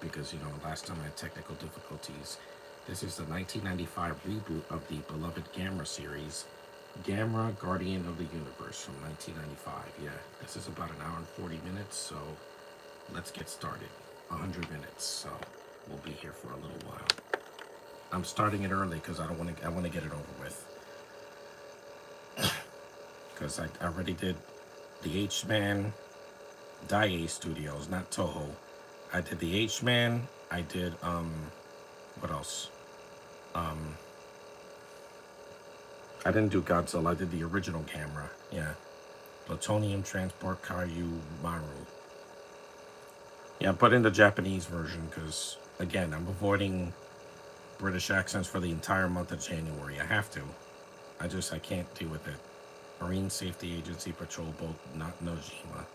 because, last time I had technical difficulties. This is the 1995 reboot of the beloved Gamera series, Gamera Guardian of the Universe from 1995. Yeah, this is about an hour and 40 minutes, so let's get started. 100 minutes, so we'll be here for a little while. I'm starting it early because I want to get it over with. Because I already did the H-Man, Daiei Studios, not Toho. I did the H-Man. I did, what else? I didn't do Godzilla. I did the original Gamera. Yeah. Plutonium Transport Kaiju Maru. Yeah, put in the Japanese version because, again, I'm avoiding British accents for the entire month of January. I have to. I can't deal with it. Marine Safety Agency patrol boat, not Nojima.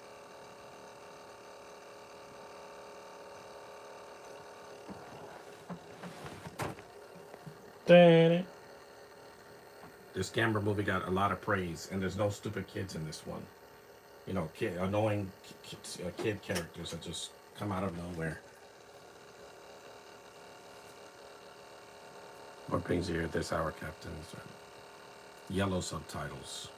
This Gamera movie got a lot of praise, and there's no stupid kids in this one. Annoying kid characters that just come out of nowhere. What brings you here this hour, Captain? Yellow subtitles.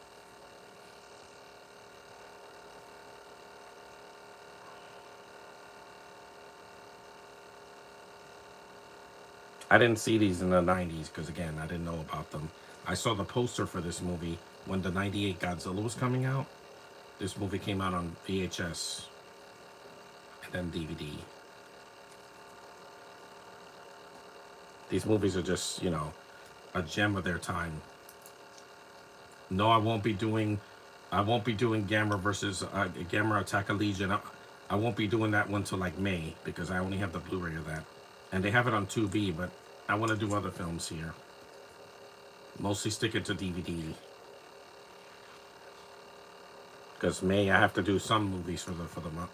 I didn't see these in the 90s because, again, I didn't know about them. I saw the poster for this movie when the 98 Godzilla was coming out. This movie came out on VHS and then DVD. These movies are just, a gem of their time. No, I won't be doing Gamera versus Gamera Attack of Legion. I won't be doing that one till like May because I only have the Blu-ray of that. And they have it on 2V, but I want to do other films here. Mostly stick it to DVD. Because May, I have to do some movies for the month.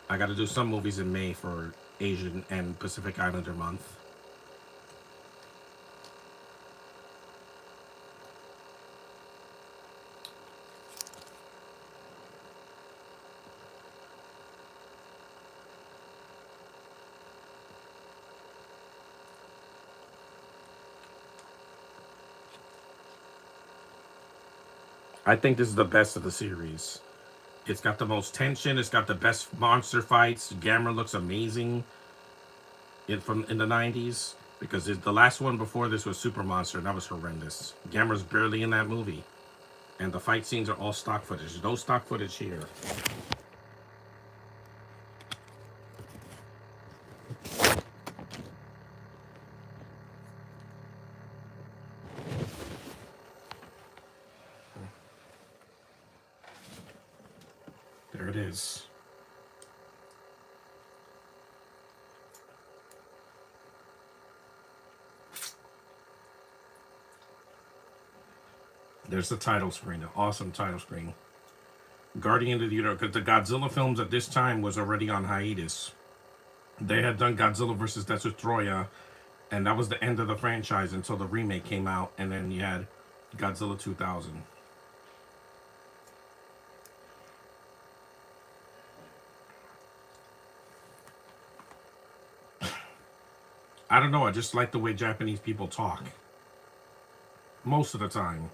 I got to do some movies in May for Asian and Pacific Islander month. I think this is the best of the series. It's got the most tension. It's got the best monster fights. Gamera looks amazing in the 90s because the last one before this was Super Monster, and that was horrendous. Gamera's barely in that movie. And the fight scenes are all stock footage. There's no stock footage here. There it is. There's the title screen, the awesome title screen. Guardian of the Universe, because the Godzilla films at this time was already on hiatus. They had done Godzilla vs. Destoroyah, and that was the end of the franchise until the remake came out, and then you had Godzilla 2000. I don't know, I just like the way Japanese people talk. Most of the time.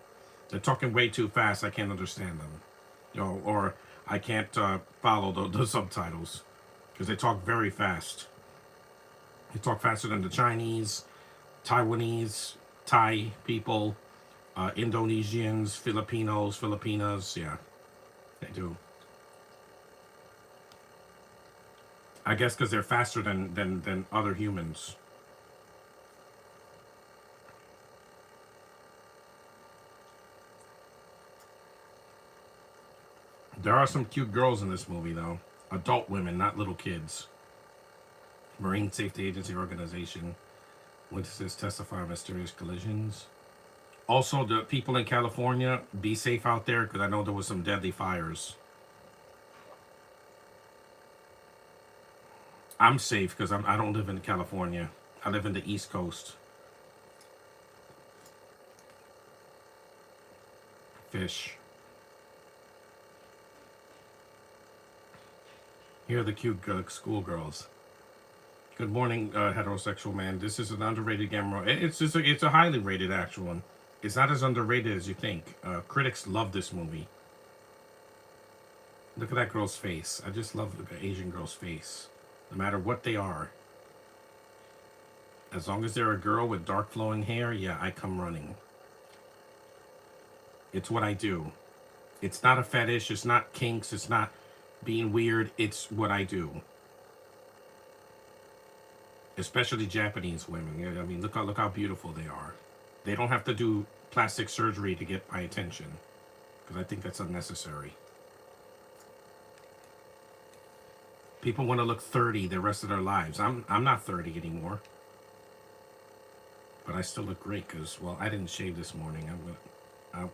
They're talking way too fast, I can't understand them. Or I can't follow the subtitles. Because they talk very fast. They talk faster than the Chinese, Taiwanese, Thai people, Indonesians, Filipinas. Yeah, they do. I guess because they're faster than other humans. There are some cute girls in this movie, though. Adult women, not little kids. Marine Safety Agency Organization. Witnesses testify on mysterious collisions. Also, the people in California, be safe out there, because I know there was some deadly fires. I'm safe, because I don't live in California. I live in the East Coast. Fish. Here are the cute schoolgirls. Good morning, heterosexual man. This is an underrated Gamera. It's a highly rated actual one. It's not as underrated as you think. Critics love this movie. Look at that girl's face. I just love the Asian girl's face. No matter what they are. As long as they're a girl with dark flowing hair, yeah, I come running. It's what I do. It's not a fetish. It's not kinks. It's not being weird. It's what I do. Especially Japanese women. I mean, look how beautiful they are. They don't have to do plastic surgery to get my attention, because I think that's unnecessary. People want to look 30 the rest of their lives. I'm not 30 anymore, but I still look great because, well, I didn't shave this morning.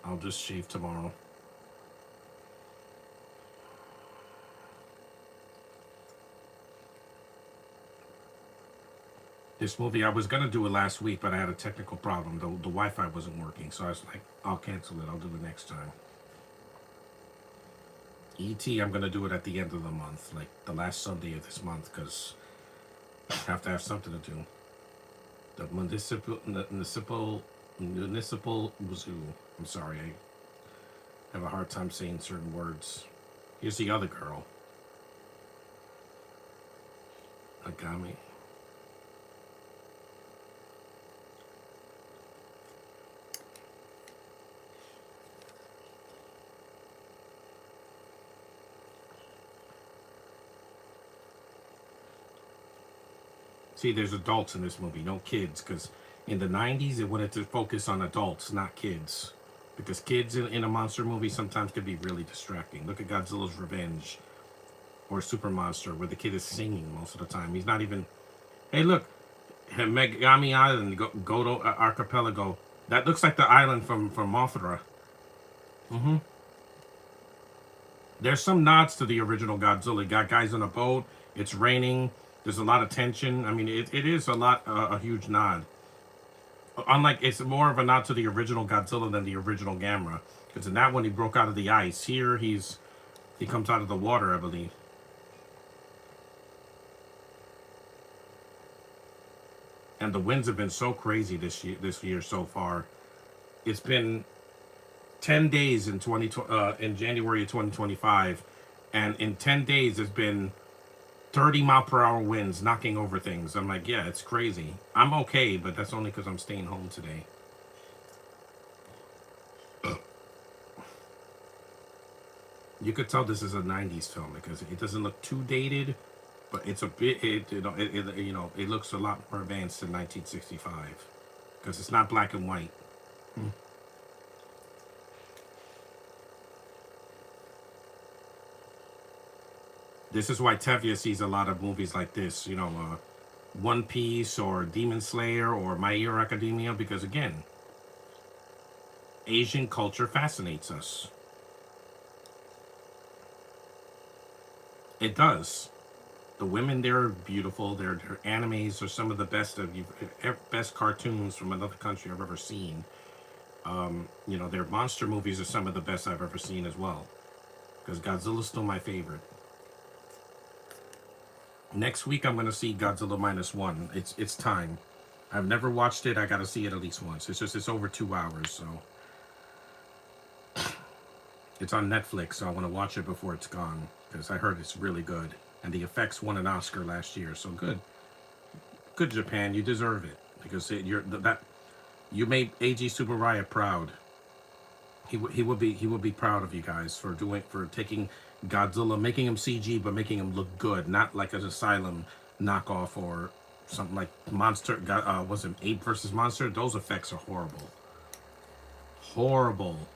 I'll just shave tomorrow. This movie, I was gonna do it last week, but I had a technical problem. The Wi-Fi wasn't working, so I was like, I'll cancel it. I'll do it next time. E.T., I'm gonna do it at the end of the month, like the last Sunday of this month, because I have to have something to do. The municipal zoo. I'm sorry, I have a hard time saying certain words. Here's the other girl. Agami. See, there's adults in this movie, no kids, because in the 90s, it wanted to focus on adults, not kids. Because kids in a monster movie sometimes can be really distracting. Look at Godzilla's Revenge or Super Monster, where the kid is singing most of the time. He's not even, hey, look, Megami Island, Goto Archipelago. That looks like the island from Mothra. Mm-hmm. There's some nods to the original Godzilla. You got guys on a boat. It's raining. There's a lot of tension. I mean, it is a huge nod. Unlike, it's more of a nod to the original Godzilla than the original Gamera. Because in that one, he broke out of the ice. Here, he comes out of the water, I believe. And the winds have been so crazy this year so far. It's been 10 days in January of 2025, and in 10 days, there's been 30-mile-per-hour winds knocking over things. I'm like, yeah, it's crazy. I'm okay, but that's only because I'm staying home today. You could tell this is a 90s film because it doesn't look too dated, but it's a bit, it looks a lot more advanced than 1965 because it's not black and white. This is why Tevye sees a lot of movies like this, One Piece or Demon Slayer or My Hero Academia, because again, Asian culture fascinates us. It does. The women there are beautiful. Their animes are some of the best cartoons from another country I've ever seen. Their monster movies are some of the best I've ever seen as well. Because Godzilla's still my favorite. Next week I'm gonna see Godzilla -1. It's time. I've never watched it. I gotta see it at least once. It's over 2 hours, so it's on Netflix. So I want to watch it before it's gone because I heard it's really good. And the effects won an Oscar last year, so good. Good Japan, you deserve it because you made AG Tsuburaya proud. He would be proud of you guys for taking Godzilla, making him CG, but making him look good, not like an Asylum knockoff or something like Monster. Was it Ape versus Monster? Those effects are horrible. Horrible.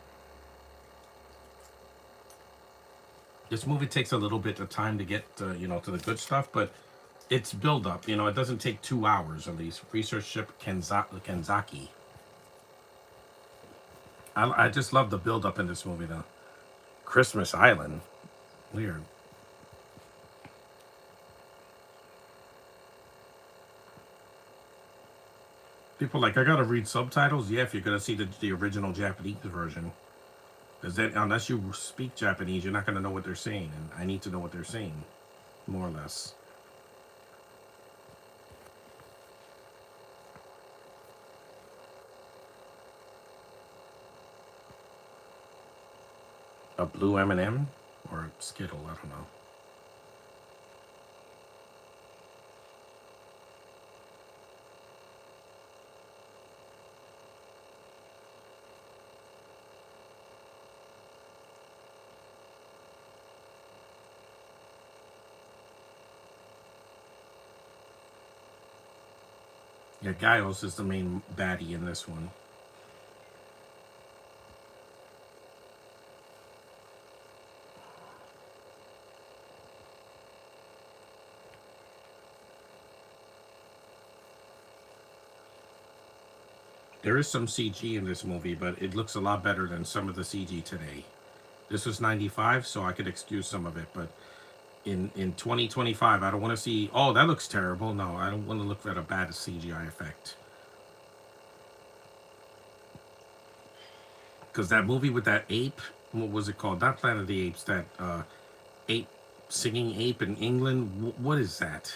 This movie takes a little bit of time to get to the good stuff, but it's build up. It doesn't take 2 hours at least. Research ship Kenzaki. I just love the build up in this movie though. Christmas Island. Weird. People I gotta read subtitles. Yeah, if you're gonna see the original Japanese version, because then unless you speak Japanese, you're not gonna know what they're saying, and I need to know what they're saying, more or less. A blue M&M or a Skittle, I don't know. Yeah, Giles is the main baddie in this one. There is some CG in this movie, but it looks a lot better than some of the CG today. This was 95, so I could excuse some of it, but in 2025, I don't want to see, oh, that looks terrible. No, I don't want to look at a bad CGI effect. Because that movie with that ape, what was it called? Not Planet of the Apes, that ape, singing ape in England. What is that?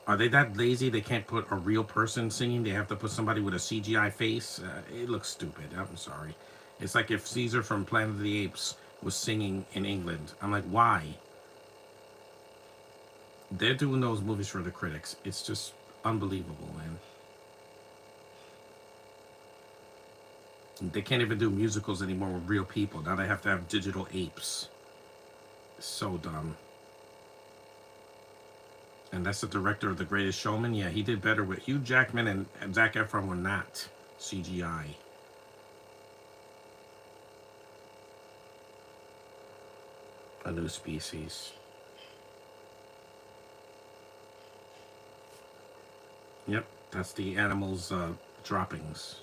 Are they that lazy they can't put a real person singing? They have to put somebody with a CGI face? It looks stupid. I'm sorry. It's like if Caesar from Planet of the Apes was singing in England. I'm like, why? They're doing those movies for the critics. It's just unbelievable, man. They can't even do musicals anymore with real people. Now they have to have digital apes. So dumb. And that's the director of The Greatest Showman. Yeah, he did better with Hugh Jackman and Zac Efron were not CGI. A new species. Yep, that's the animals' droppings.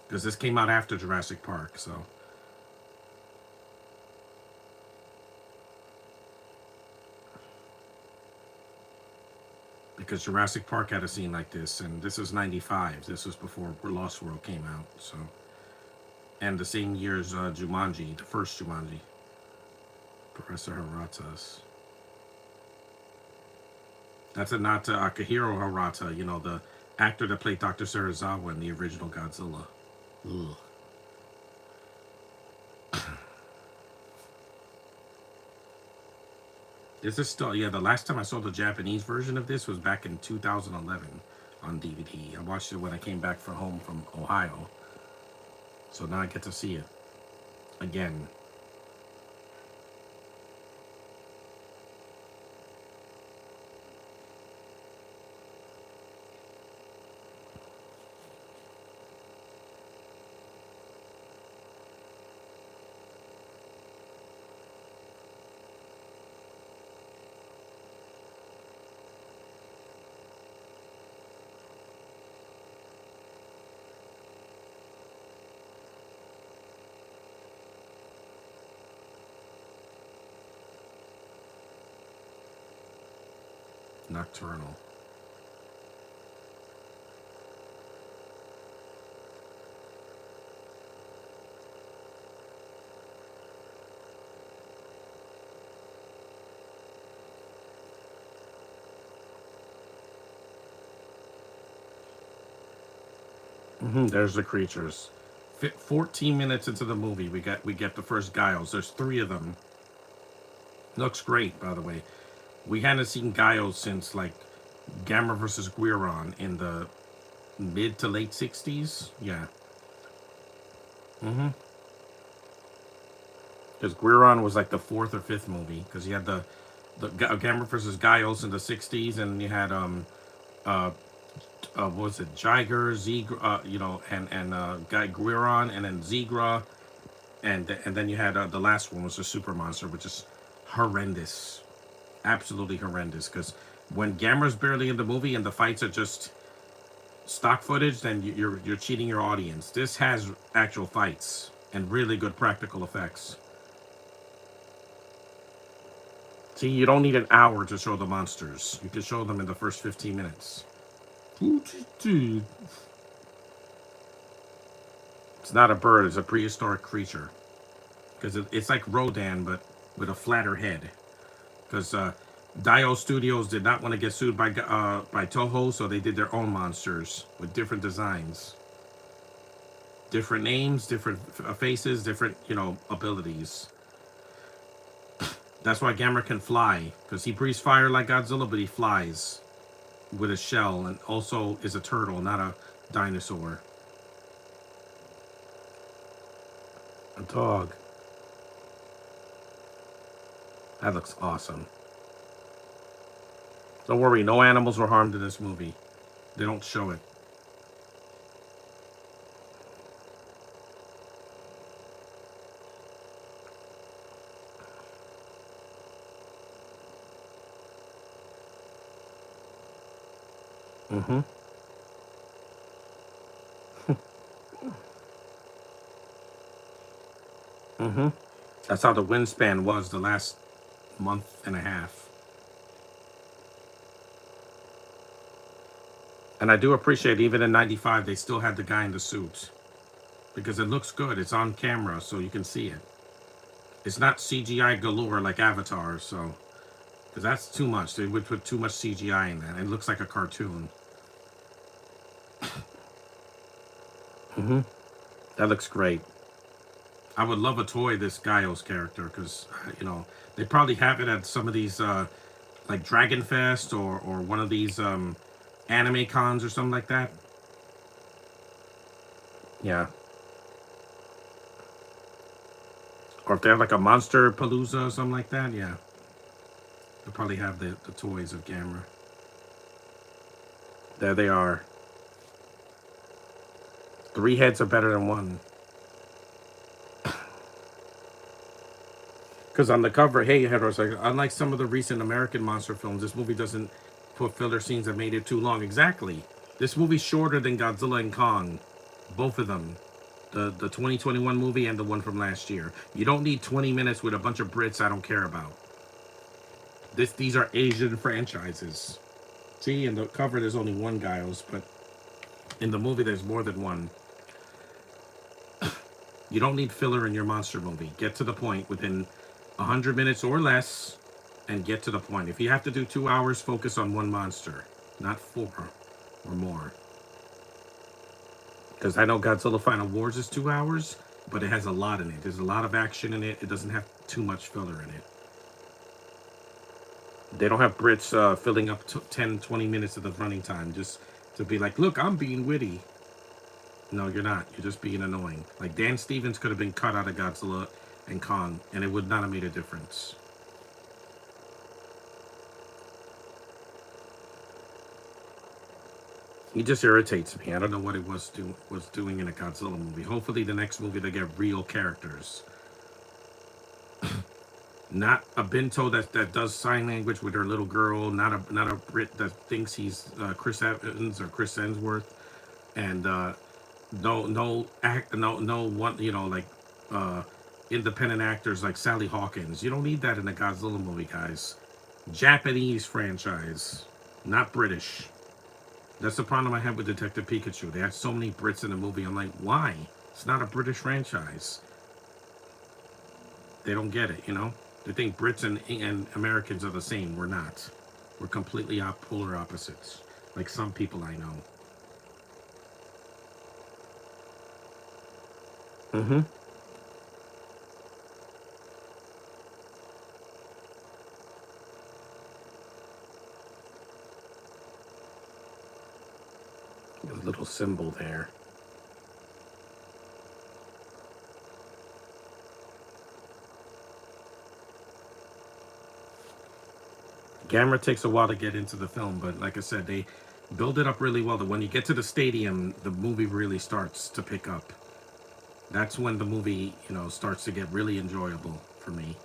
Because this came out after Jurassic Park, so. Because Jurassic Park had a scene like this, and this is 95. This was before Lost World came out, so. And the same year as Jumanji, the first Jumanji. Professor Haratas. That's a nod to Akihiro Harata, you know, the actor that played Dr. Serizawa in the original Godzilla. Ugh. This is still, yeah, the last time I saw the Japanese version of this was back in 2011 on DVD. I watched it when I came back from home from Ohio. So now I get to see it again. Nocturnal. There's the creatures. 14 minutes into the movie, we get the first Giles. There's 3 of them. Looks great, by the way. We hadn't seen Giles since like Gamera versus Guiron in the mid to late 60s. Yeah. Because Guiron was like the 4th or 5th movie. Because you had the Gamera versus Giles in the 60s, and you had uh what was it, Jiger, Zigra, you know, and Guy Guiron, and then Zigra, and then you had the last one was the Super Monster, which is horrendous, absolutely horrendous. Because when Gamera's barely in the movie and the fights are just stock footage, then you're cheating your audience. This has actual fights and really good practical effects. See, you don't need an hour to show the monsters. You can show them in the first 15 minutes. It's not a bird, it's a prehistoric creature. Because it's like Rodan, but with a flatter head. Because Dio Studios did not want to get sued by Toho, so they did their own monsters with different designs. Different names, different faces, different, abilities. That's why Gamera can fly, because he breathes fire like Godzilla, but he flies with a shell, and also is a turtle, not a dinosaur. A dog. That looks awesome. Don't worry, no animals were harmed in this movie. They don't show it. Mm-hmm. Mm-hmm. That's how the wingspan was the last month and a half. And I do appreciate, even in 95, they still had the guy in the suit. Because it looks good. It's on camera, so you can see it. It's not CGI galore like Avatar, so... Because that's too much. They would put too much CGI in that. It looks like a cartoon. Mm-hmm. That looks great. I would love a toy, this Giles character, because, they probably have it at some of these, like Dragon Fest or one of these anime cons or something like that. Yeah. Or if they have like a Monster Palooza or something like that, yeah. They'll probably have the toys of Gamera. There they are. 3 heads are better than 1. Because on the cover, hey, Heteros, like, unlike some of the recent American monster films, this movie doesn't put filler scenes that made it too long. Exactly. This movie's shorter than Godzilla and Kong. Both of them. The 2021 movie and the one from last year. You don't need 20 minutes with a bunch of Brits I don't care about. These are Asian franchises. See, in the cover there's only one Giles, but in the movie there's more than one. You don't need filler in your monster movie. Get to the point within 100 minutes or less, and get to the point. If you have to do 2 hours, focus on one monster, not 4 or more. Because I know Godzilla Final Wars is 2 hours, but it has a lot in it. There's a lot of action in it. It doesn't have too much filler in it. They don't have Brits filling up 10, 20 minutes of the running time just to be like, look, I'm being witty. No, you're not. You're just being annoying. Like, Dan Stevens could have been cut out of Godzilla and Kong, and it would not have made a difference. He just irritates me. I don't know what it was doing in a Godzilla movie. Hopefully the next movie they get real characters. Not a Bento that does sign language with her little girl. Not a Brit that thinks he's Chris Evans or Chris Hemsworth. And no one, like independent actors like Sally Hawkins. You don't need that in a Godzilla movie, guys. Japanese franchise, not British. That's the problem I had with Detective Pikachu. They had so many Brits in the movie. I'm like, why? It's not a British franchise. They don't get it, They think Brits and Americans are the same. We're not. We're completely polar opposites, like some people I know. Mm-hmm. A little symbol there. Gamera takes a while to get into the film, but like I said, they build it up really well. That when you get to the stadium, the movie really starts to pick up. That's when the movie, starts to get really enjoyable for me.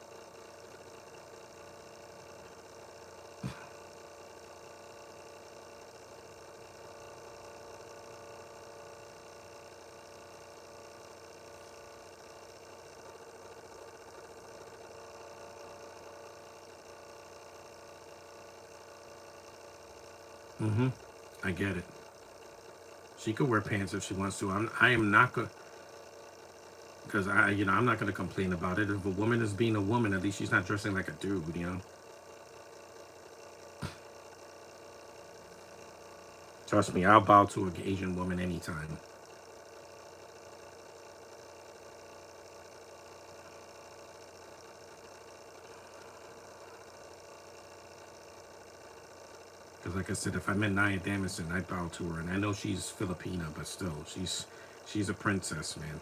Mm-hmm. I get it. She could wear pants if she wants to. I am not going because I'm not going to complain about it. If a woman is being a woman, at least she's not dressing like a dude. Trust me, I'll bow to an Asian woman anytime. Because like I said, if I met Nia Damison, I'd bow to her. And I know she's Filipina, but still, she's a princess, man.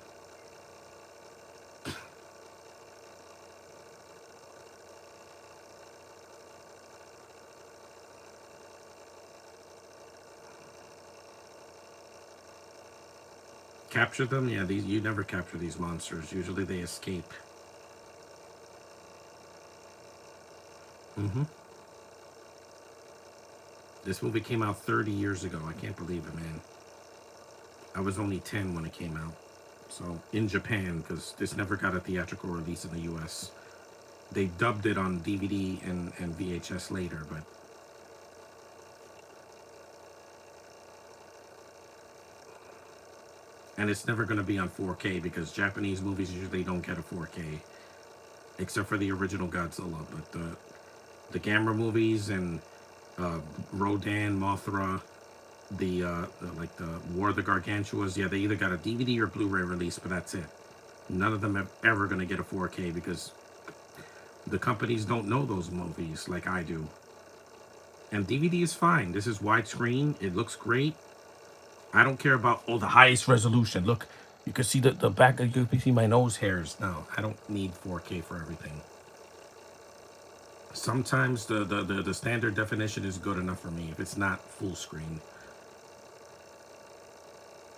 Capture them? Yeah, these you never capture these monsters. Usually they escape. hmm This movie came out 30 years ago. I can't believe it, man. I was only 10 when it came out. So, in Japan, because this never got a theatrical release in the US. They dubbed it on DVD and VHS later, but and it's never going to be on 4K because Japanese movies usually don't get a 4K, except for the original Godzilla. But the Gamera movies and uh, Rodan, Mothra, like the War of the Gargantuas, yeah, they either got a DVD or Blu-ray release, but that's it. None of them are ever going to get a 4K because the companies don't know those movies like I do. And DVD is fine. This is widescreen. It looks great. I don't care about the highest resolution. Look, you can see the back. You can see my nose hairs. No, I don't need 4K for everything. Sometimes the standard definition is good enough for me if it's not full screen.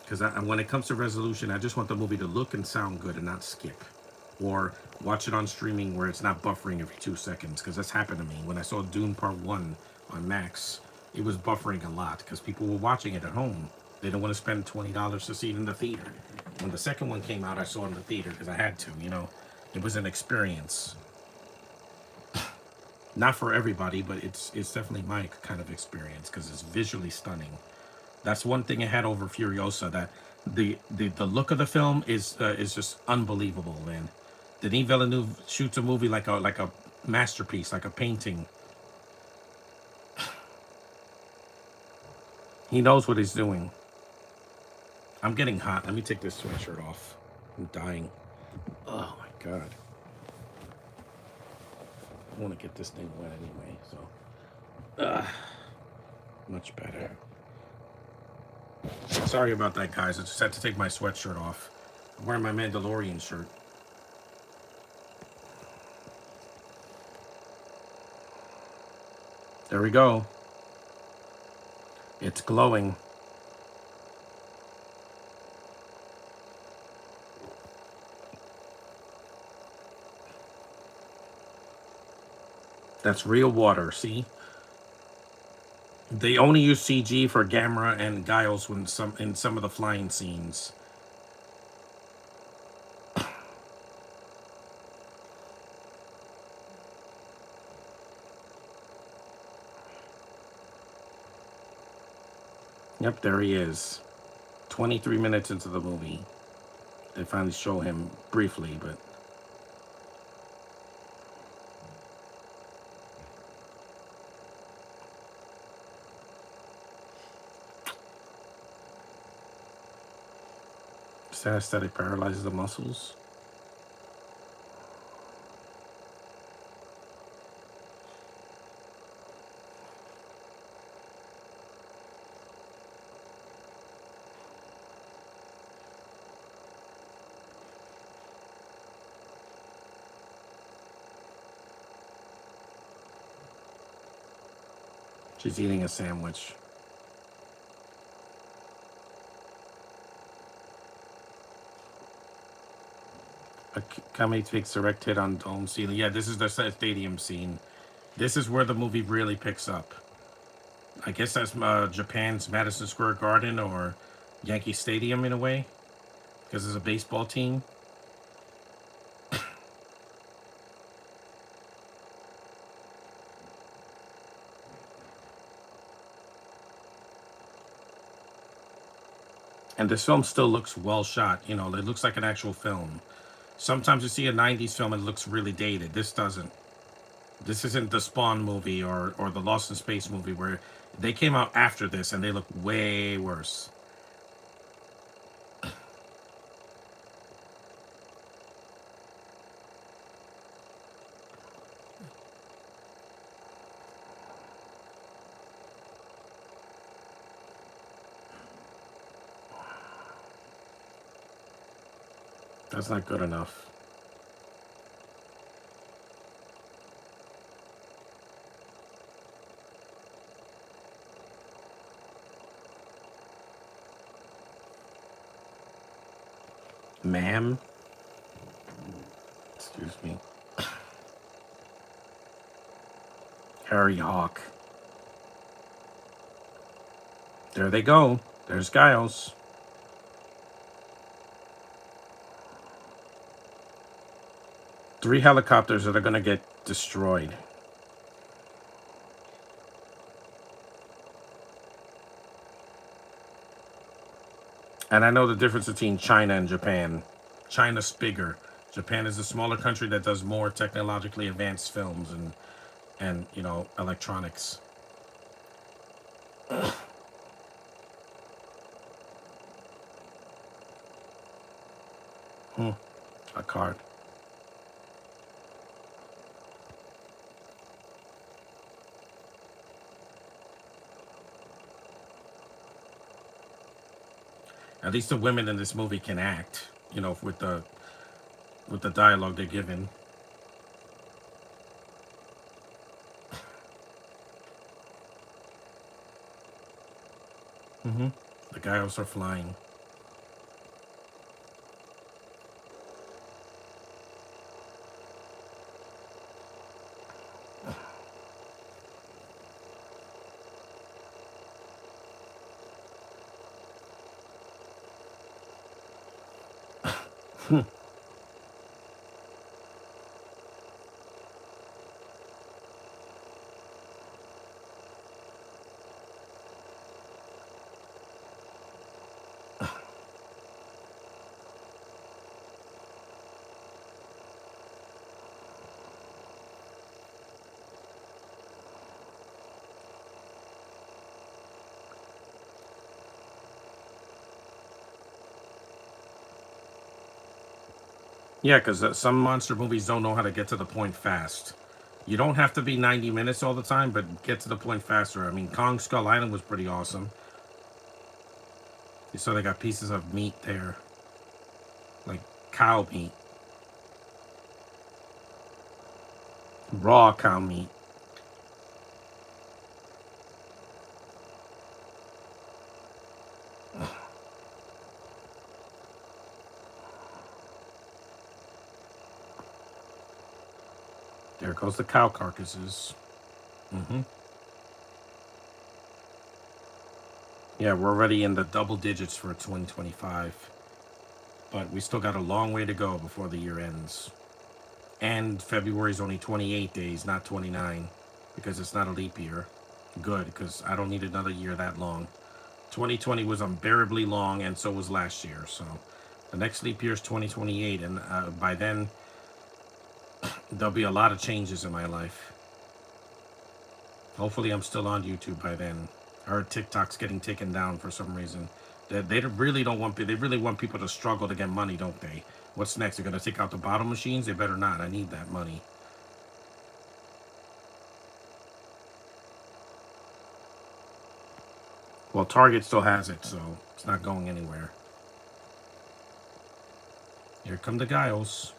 Because when it comes to resolution, I just want the movie to look and sound good and not skip. Or watch it on streaming where it's not buffering every 2 seconds. Because that's happened to me. When I saw Dune Part 1 on Max, it was buffering a lot because people were watching it at home. They don't want to spend $20 to see it in the theater. When the second one came out, I saw it in the theater because I had to, you know. It was an experience. Not for everybody, but it's definitely my kind of experience because it's visually stunning. That's one thing I had over Furiosa, that the look of the film is just unbelievable, man. Denis Villeneuve shoots a movie like a masterpiece, like a painting. He knows what he's doing. I'm getting hot. Let me take this sweatshirt off. I'm dying. Oh my god. I want to get this thing wet anyway, so much better. Sorry about that, guys. I just had to take my sweatshirt off. I'm wearing my Mandalorian shirt. There we go. It's glowing. That's real water, see? They only use CG for Gamera and Giles when in some of the flying scenes. Yep, there he is. 23 minutes into the movie. They finally show him briefly, but anesthetic paralyzes the muscles. She's eating a sandwich. A comedy takes direct hit on dome ceiling. Yeah, this is the stadium scene. This is where the movie really picks up. I guess that's Japan's Madison Square Garden or Yankee Stadium in a way, because it's a baseball team. And this film still looks well shot. You know, it looks like an actual film. Sometimes you see a 90s film and it looks really dated. This doesn't. This isn't the Spawn movie or the Lost in Space movie where they came out after this and they look way worse. That's not good enough. Ma'am? Excuse me. Harry Hawk. There they go. There's Giles. Three helicopters that are going to get destroyed. And I know the difference between China and Japan. China's bigger. Japan is a smaller country that does more technologically advanced films and you know, electronics. A card. At least the women in this movie can act, you know, with the dialogue they're given. The guys are flying. Yeah, because some monster movies don't know how to get to the point fast. You don't have to be 90 minutes all the time, but get to the point faster. I mean, Kong Skull Island was pretty awesome. You saw they got pieces of meat there, like cow meat, raw cow meat. There goes the cow carcasses. hmm Yeah, we're already in the double digits for 2025, but we still got a long way to go before the year ends. And February's only 28 days, not 29, because it's not a leap year. Good, because I don't need another year that long. 2020 was unbearably long, and so was last year. So the next leap year is 2028, and by then there'll be a lot of changes in my life. Hopefully, I'm still on YouTube by then. I heard TikTok's getting taken down for some reason. They really don't want. They really want people to struggle to get money, don't they? What's next? They're gonna take out the bottle machines. They better not. I need that money. Well, Target still has it, so it's not going anywhere. Here come the Giles.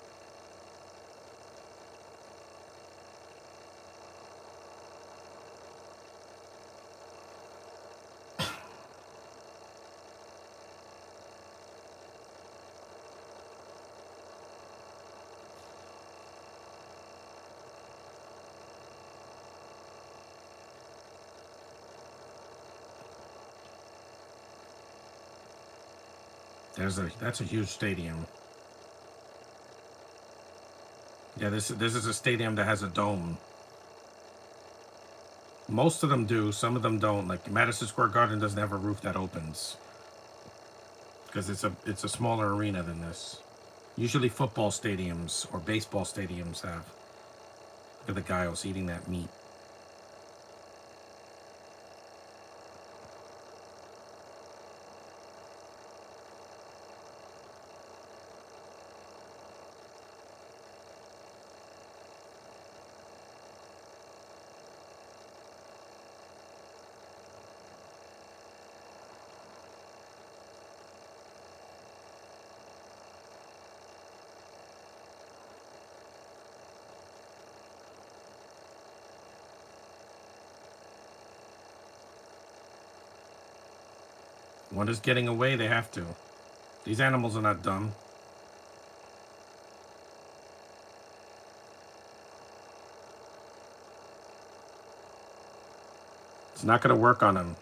That's a huge stadium. Yeah, this is a stadium that has a dome. Most of them do. Some of them don't. Like Madison Square Garden doesn't have a roof that opens because it's a smaller arena than this. Usually, football stadiums or baseball stadiums have. Look at the guy who's eating that meat. One is getting away, they have to. These animals are not dumb. It's not going to work on them.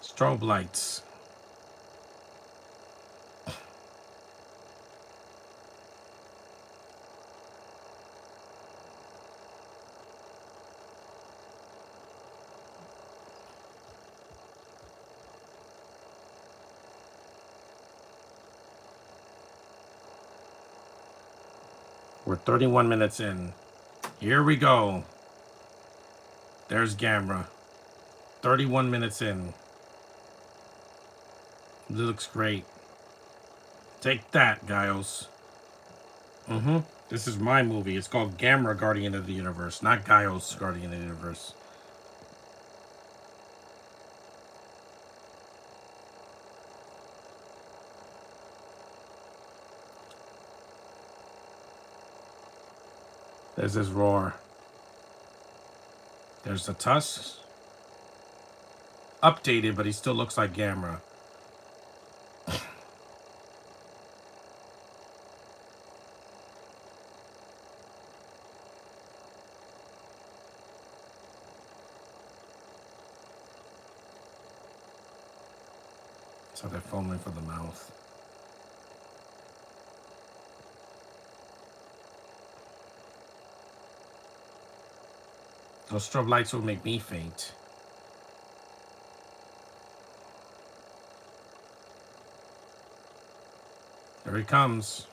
Strobe lights. We're 31 minutes in. Here we go. There's Gamera. 31 minutes in. It looks great. Take that, Giles. This is my movie. It's called Gamera Guardian of the Universe, not Giles Guardian of the Universe. There's his roar. There's the tusks. Updated, but he still looks like Gamera. So they're foaming for the mouth. Those strobe lights will make me faint. There he comes.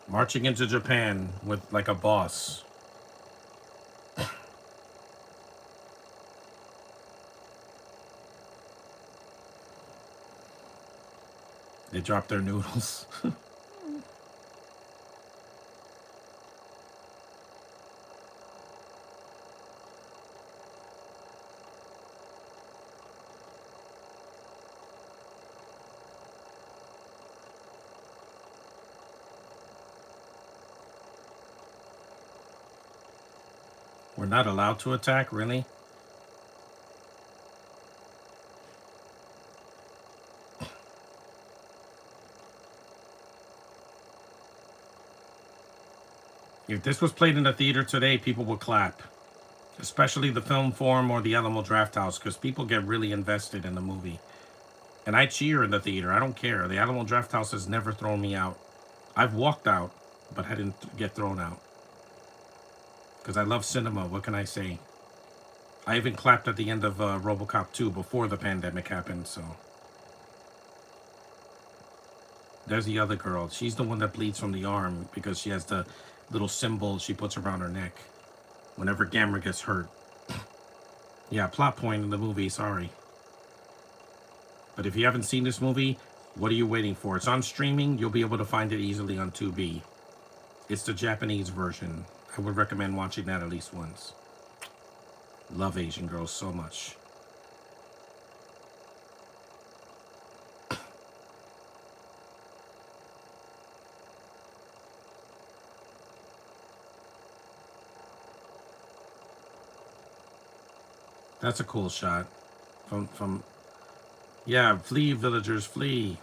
Marching into Japan with like a boss. They drop their noodles. We're not allowed to attack, really? If this was played in a theater today, people would clap. Especially the film forum or the Alamo Drafthouse, because people get really invested in the movie. And I cheer in the theater. I don't care. The Alamo Drafthouse has never thrown me out. I've walked out, but I didn't get thrown out. Because I love cinema. What can I say? I even clapped at the end of RoboCop 2 before the pandemic happened, so... There's the other girl. She's the one that bleeds from the arm because she has the little symbol she puts around her neck whenever Gamera gets hurt. Yeah, plot point in the movie, sorry. But if you haven't seen this movie, what are you waiting for? It's on streaming. You'll be able to find it easily on Tubi. It's the Japanese version. I would recommend watching that at least once. Love Asian girls so much. That's a cool shot. From yeah, flee villagers, flee.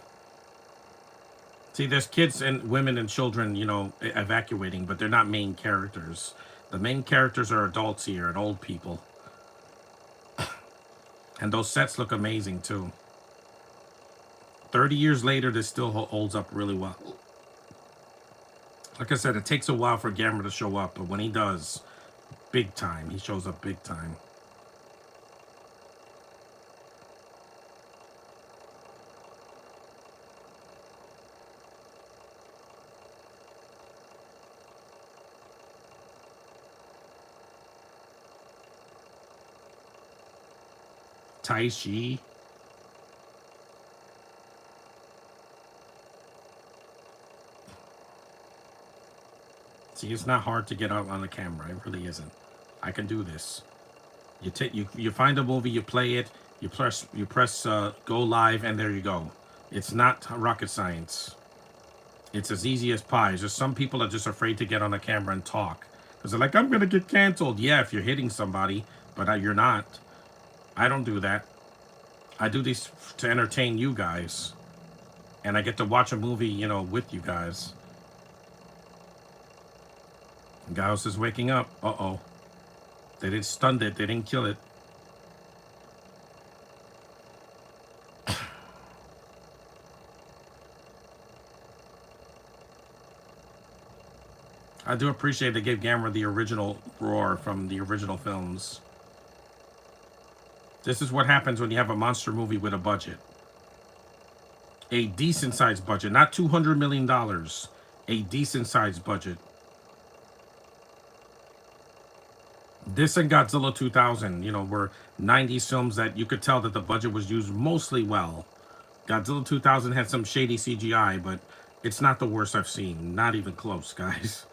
See, there's kids and women and children, you know, evacuating, but they're not main characters. The main characters are adults here and old people. And those sets look amazing too. 30 years later, this still holds up really well. Like I said, it takes a while for Gamera to show up, but when he does, big time. He shows up big time. Tai Chi. See, it's not hard to get out on the camera. It really isn't. I can do this. You find a movie, you play it, you press go live, and there you go. It's not rocket science. It's as easy as pie. It's just some people are just afraid to get on the camera and talk. Because they're like, I'm going to get canceled. Yeah, if you're hitting somebody, but you're not. I don't do that. I do these to entertain you guys. And I get to watch a movie, you know, with you guys. Gaius is waking up. Uh-oh. They didn't stun it. They didn't kill it. I do appreciate they gave Gamera the original roar from the original films. This is what happens when you have a monster movie with a budget. A decent sized budget, not $200 million. A decent sized budget. This and Godzilla 2000, you know, were 90s films that you could tell that the budget was used mostly well. Godzilla 2000 had some shady CGI, but it's not the worst I've seen. Not even close, guys.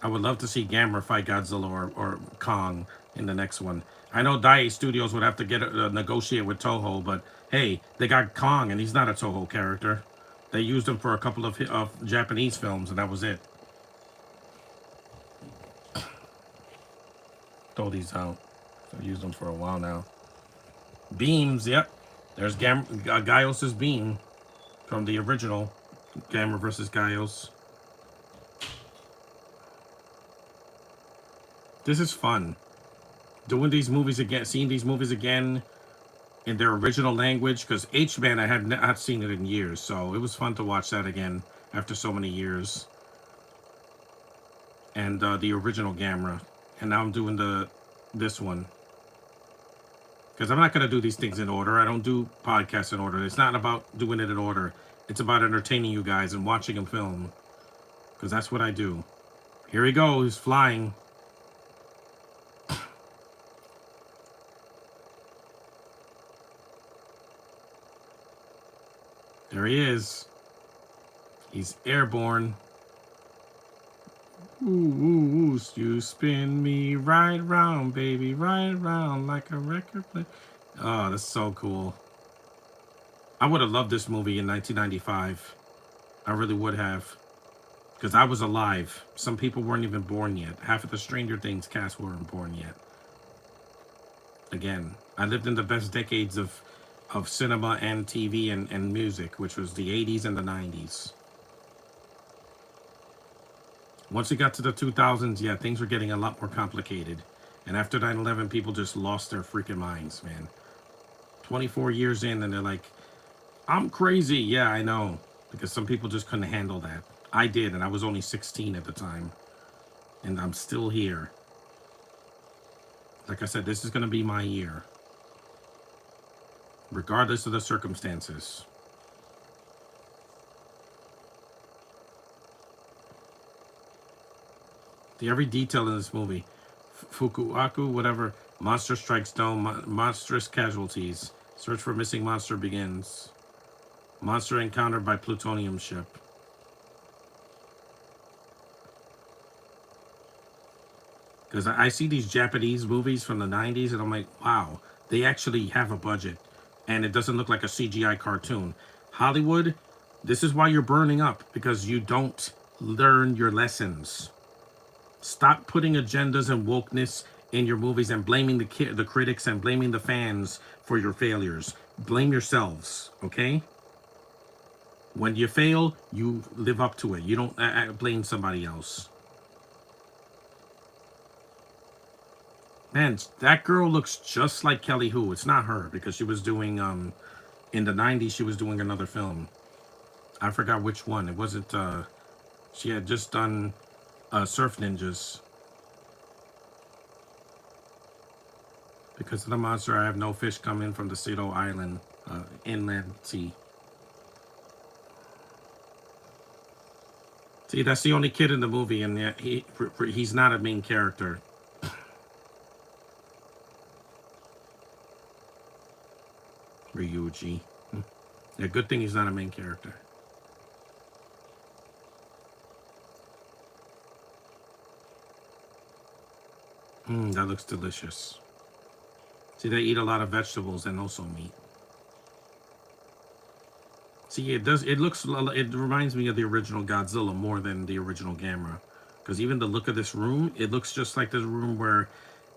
I would love to see Gamera fight Godzilla or Kong in the next one. I know Daiei Studios would have to negotiate with Toho, but hey, they got Kong, and he's not a Toho character. They used him for a couple of Japanese films, and that was it. Throw these out. I've used them for a while now. Beams, yep. There's Gaius' beam from the original Gamera versus Gaius. This is fun. Doing these movies again, seeing these movies again in their original language, because H-Man, I had not seen it in years, so it was fun to watch that again after so many years. And the original Gamera. And now I'm doing this one. Because I'm not going to do these things in order. I don't do podcasts in order. It's not about doing it in order. It's about entertaining you guys and watching them film. Because that's what I do. Here he goes, flying. There he is. He's airborne. Ooh, ooh, ooh, you spin me right round, baby, right round like a record player. Oh, that's so cool. I would have loved this movie in 1995. I really would have. Because I was alive. Some people weren't even born yet. Half of the Stranger Things cast weren't born yet. Again, I lived in the best decades of cinema and TV and music, which was the 80s and the 90s. Once it got to the 2000s, yeah, things were getting a lot more complicated. And after 9/11, people just lost their freaking minds, man. 24 years in, and they're like, I'm crazy. Yeah, I know. Because some people just couldn't handle that. I did, and I was only 16 at the time. And I'm still here. Like I said, this is going to be my year. Regardless of the circumstances. Every detail in this movie. Fukuaku, whatever. Monster strikes dome. Monstrous casualties. Search for missing monster begins. Monster encountered by plutonium ship. Because I see these Japanese movies from the 90s and I'm like, wow, they actually have a budget. And it doesn't look like a CGI cartoon. Hollywood, this is why you're burning up. Because you don't learn your lessons. Stop putting agendas and wokeness in your movies and blaming the critics and blaming the fans for your failures. Blame yourselves, okay? When you fail, you live up to it. You don't blame somebody else. Man, that girl looks just like Kelly Hu. It's not her because she was doing, in the 90s, she was doing another film. I forgot which one. It wasn't, she had just done Surf Ninjas. Because of the monster, I have no fish coming from the Seto Island, inland sea. See, that's the only kid in the movie, and yet he's not a main character. Ryuji. Yeah, good thing he's not a main character. That looks delicious. See, they eat a lot of vegetables and also meat. See, it does. It looks. It reminds me of the original Godzilla more than the original Gamera, because even the look of this room, it looks just like the room where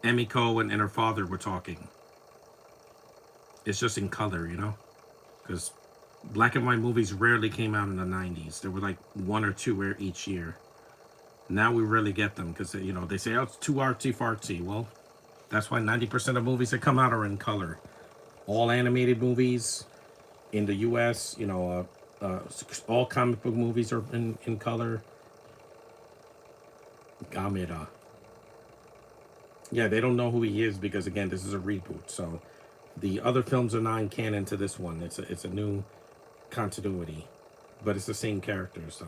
Emiko and her father were talking. It's just in color, you know, because black and white movies rarely came out in the '90s. There were like one or two each year. Now we really get them because you know they say, "Oh, it's too artsy fartsy." Well, that's why 90% of movies that come out are in color. All animated movies in the U.S., you know, all comic book movies are in color. Gamera. Yeah, they don't know who he is because again, this is a reboot. So the other films are not canon to this one. It's a new continuity, but it's the same character. So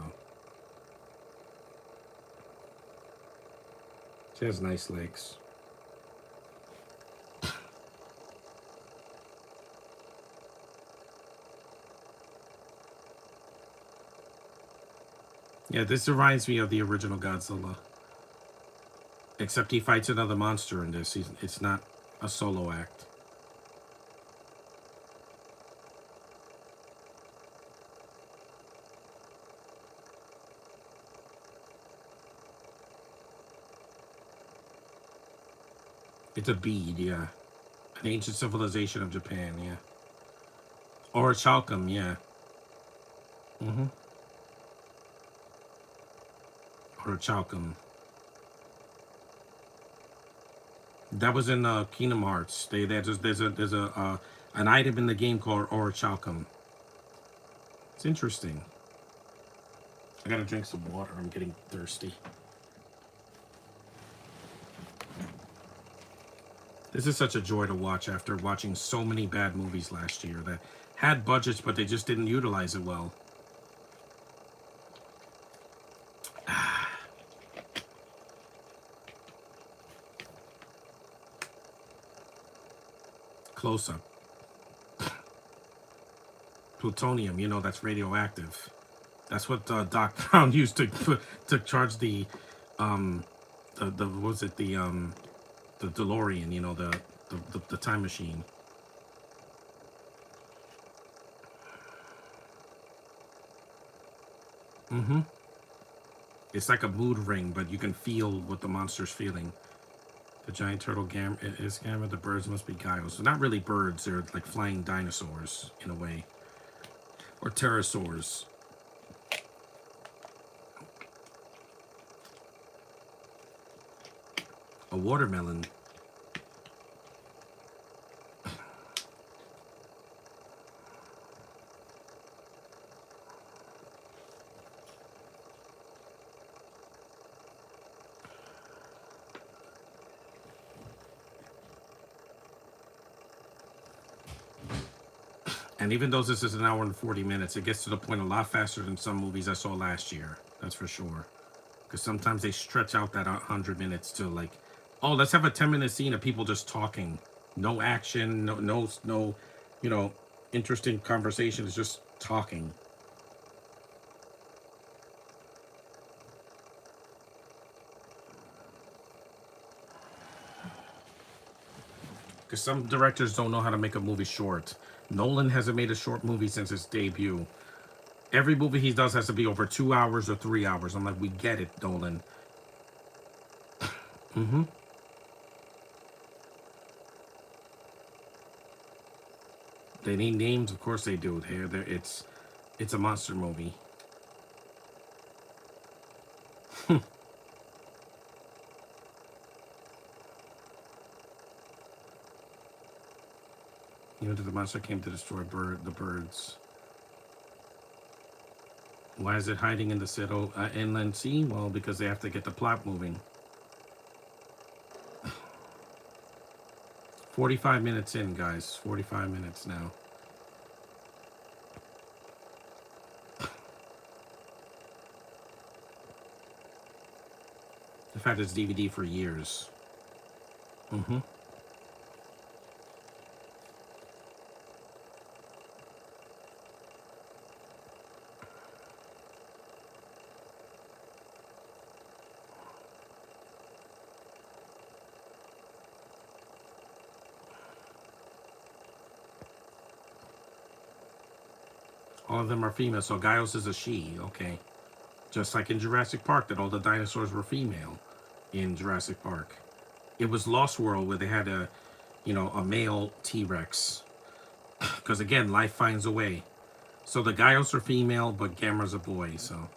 she has nice legs. Yeah, this reminds me of the original Godzilla. Except he fights another monster in this. It's not a solo act. It's a bead, yeah. An ancient civilization of Japan, yeah. Or a Chalcom, yeah. Mm-hmm. Or a Chalcom. That was in Kingdom Hearts. There's a an item in the game called Orichalcum. It's interesting. I gotta drink some water. I'm getting thirsty. This is such a joy to watch after watching so many bad movies last year that had budgets, but they just didn't utilize it well. Close up. Plutonium, you know, that's radioactive. That's what Doc Brown used to charge the what was it the DeLorean, you know, the time machine. Mm-hmm. It's like a mood ring, but you can feel what the monster's feeling. The giant turtle is Gamera. The birds must be Gyos. So not really birds. They're like flying dinosaurs in a way, or pterosaurs. A watermelon. And even though this is an hour and 40 minutes, it gets to the point a lot faster than some movies I saw last year. That's for sure. Because sometimes they stretch out that 100 minutes to like, oh, let's have a 10-minute scene of people just talking. No action, no, you know, interesting conversation. It's just talking. Because some directors don't know how to make a movie short. Nolan hasn't made a short movie since his debut. Every movie he does has to be over 2 hours or 3 hours. I'm like, we get it, Nolan. Mm-hmm. They need names, of course they do. It's a monster movie. You know, the monster came to destroy the birds. Why is it hiding in the Seto inland sea? Well, because they have to get the plot moving. 45 minutes in, guys. 45 minutes now. I've had this DVD for years. Mm-hmm. All of them are female. So Gaios is a she. Okay. Just like in Jurassic Park, that all the dinosaurs were female in Jurassic Park. It was Lost World where they had a male T-Rex. Because again, life finds a way. So the Gaios are female, but Gamera's a boy. So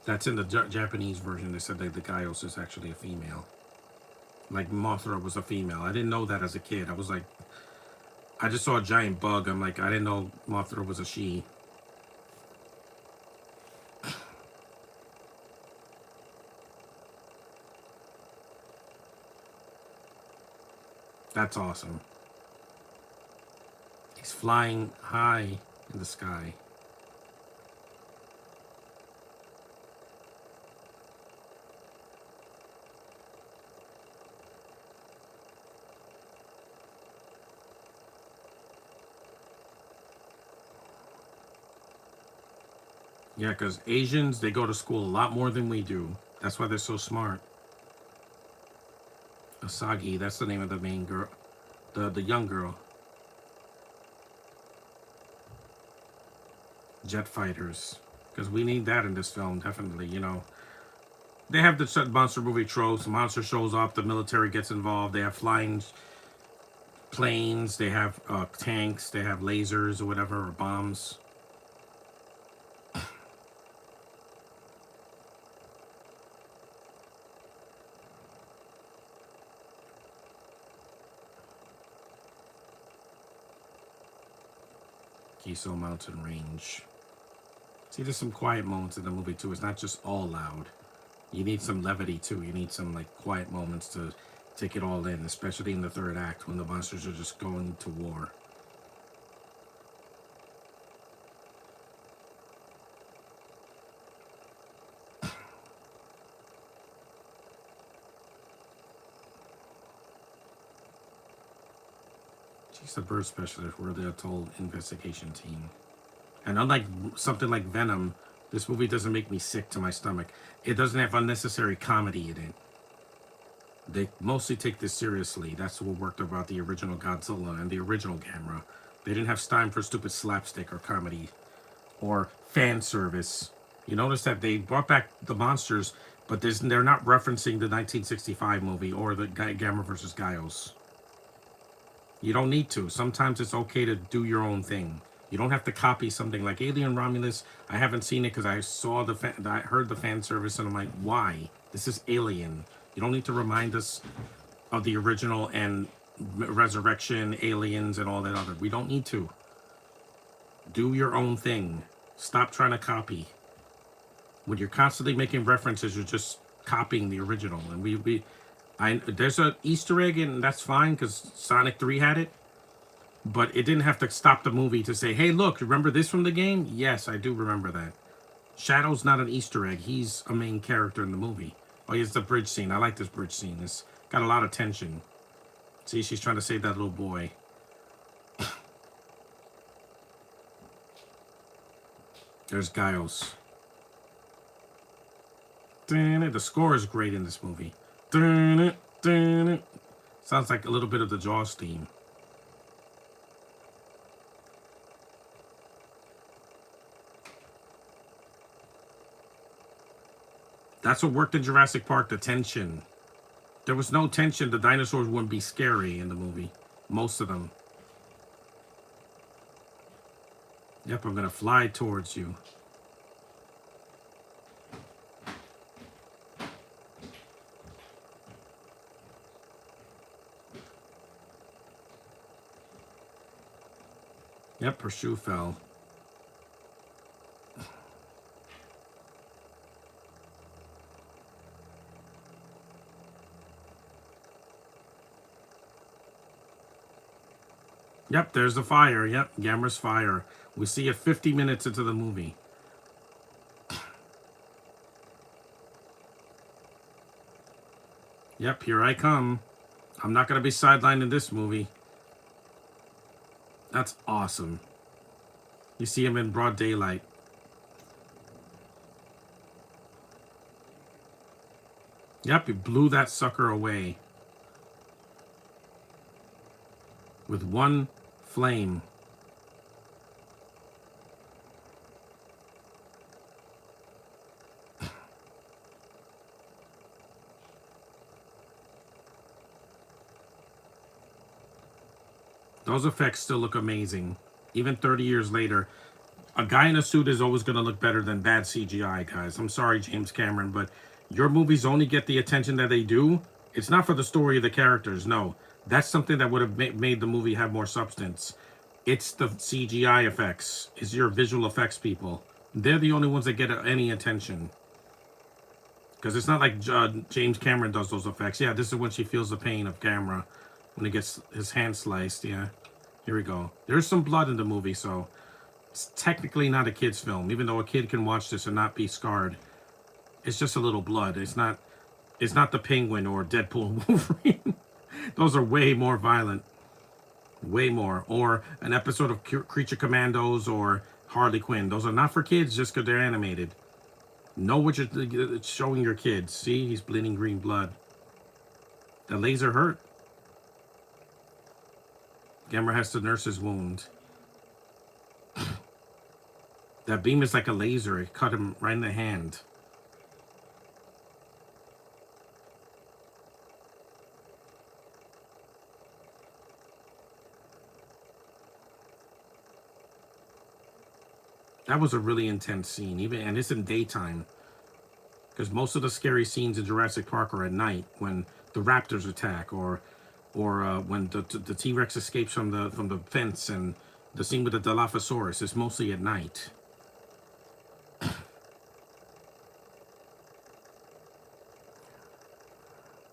that's in the Japanese version. They said that the Gaios is actually a female. Like Mothra was a female. I didn't know that as a kid. I was like, I just saw a giant bug. I'm like, I didn't know Mothra was a she. That's awesome. He's flying high in the sky. Yeah, because Asians, they go to school a lot more than we do. That's why they're so smart. Asagi, that's the name of the main girl. The young girl. Jet fighters. Because we need that in this film, definitely, They have the monster movie tropes. The monster shows up, the military gets involved. They have flying planes, they have tanks, they have lasers or whatever, or bombs. Kiso Mountain Range. See, there's some quiet moments in the movie too. It's not just all loud. You need some levity too. You need some quiet moments to take it all in, especially in the third act when the monsters are just going to war. She's a bird specialist. We're the told investigation team. And unlike something like Venom, this movie doesn't make me sick to my stomach. It doesn't have unnecessary comedy in it. They mostly take this seriously. That's what worked about the original Godzilla and the original Gamera. They didn't have time for stupid slapstick or comedy or fan service. You notice that they brought back the monsters, but they're not referencing the 1965 movie or the Gamera versus Gaios. You don't need to. Sometimes it's okay to do your own thing. You don't have to copy something like Alien Romulus. I haven't seen it because I saw I heard the fan service and I'm like, why? This is Alien. You don't need to remind us of the original and Resurrection, Aliens, and all that other. We don't need to. Do your own thing. Stop trying to copy. When you're constantly making references, you're just copying the original. And there's an Easter egg, and that's fine because Sonic 3 had it. But it didn't have to stop the movie to say, hey, look, remember this from the game? Yes, I do remember that. Shadow's not an Easter egg. He's a main character in the movie. Oh, here's the bridge scene. I like this bridge scene. It's got a lot of tension. See, she's trying to save that little boy. There's Gaios. The score is great in this movie. Sounds like a little bit of the Jaws theme. That's what worked in Jurassic Park, the tension. There was no tension, the dinosaurs wouldn't be scary in the movie. Most of them. Yep, I'm gonna fly towards you. Yep, her shoe fell. Yep, there's the fire. Yep, Gamera's fire. We see it 50 minutes into the movie. Yep, here I come. I'm not going to be sidelined in this movie. That's awesome. You see him in broad daylight. Yep, he blew that sucker away. With one flame. Those effects still look amazing. Even 30 years later, a guy in a suit is always going to look better than bad CGI, guys. I'm sorry, James Cameron, but your movies only get the attention that they do. It's not for the story of the characters, no. That's something that would have made the movie have more substance. It's the CGI effects. It's your visual effects people. They're the only ones that get any attention. Because it's not like James Cameron does those effects. Yeah, this is when she feels the pain of Gamera. When he gets his hand sliced, yeah. Here we go. There's some blood in the movie, so it's technically not a kid's film. Even though a kid can watch this and not be scarred. It's just a little blood. It's not the Penguin or Deadpool and Wolverine. Those are way more violent. Way more. Or an episode of Creature Commandos or Harley Quinn. Those are not for kids just because they're animated. Know what you're showing your kids. See, he's bleeding green blood. The laser hurt. Gamera has to nurse his wound. That beam is like a laser. It cut him right in the hand. That was a really intense scene, and it's in daytime. Because most of the scary scenes in Jurassic Park are at night when the raptors attack, or when the T-Rex escapes from the fence, and the scene with the Dilophosaurus is mostly at night.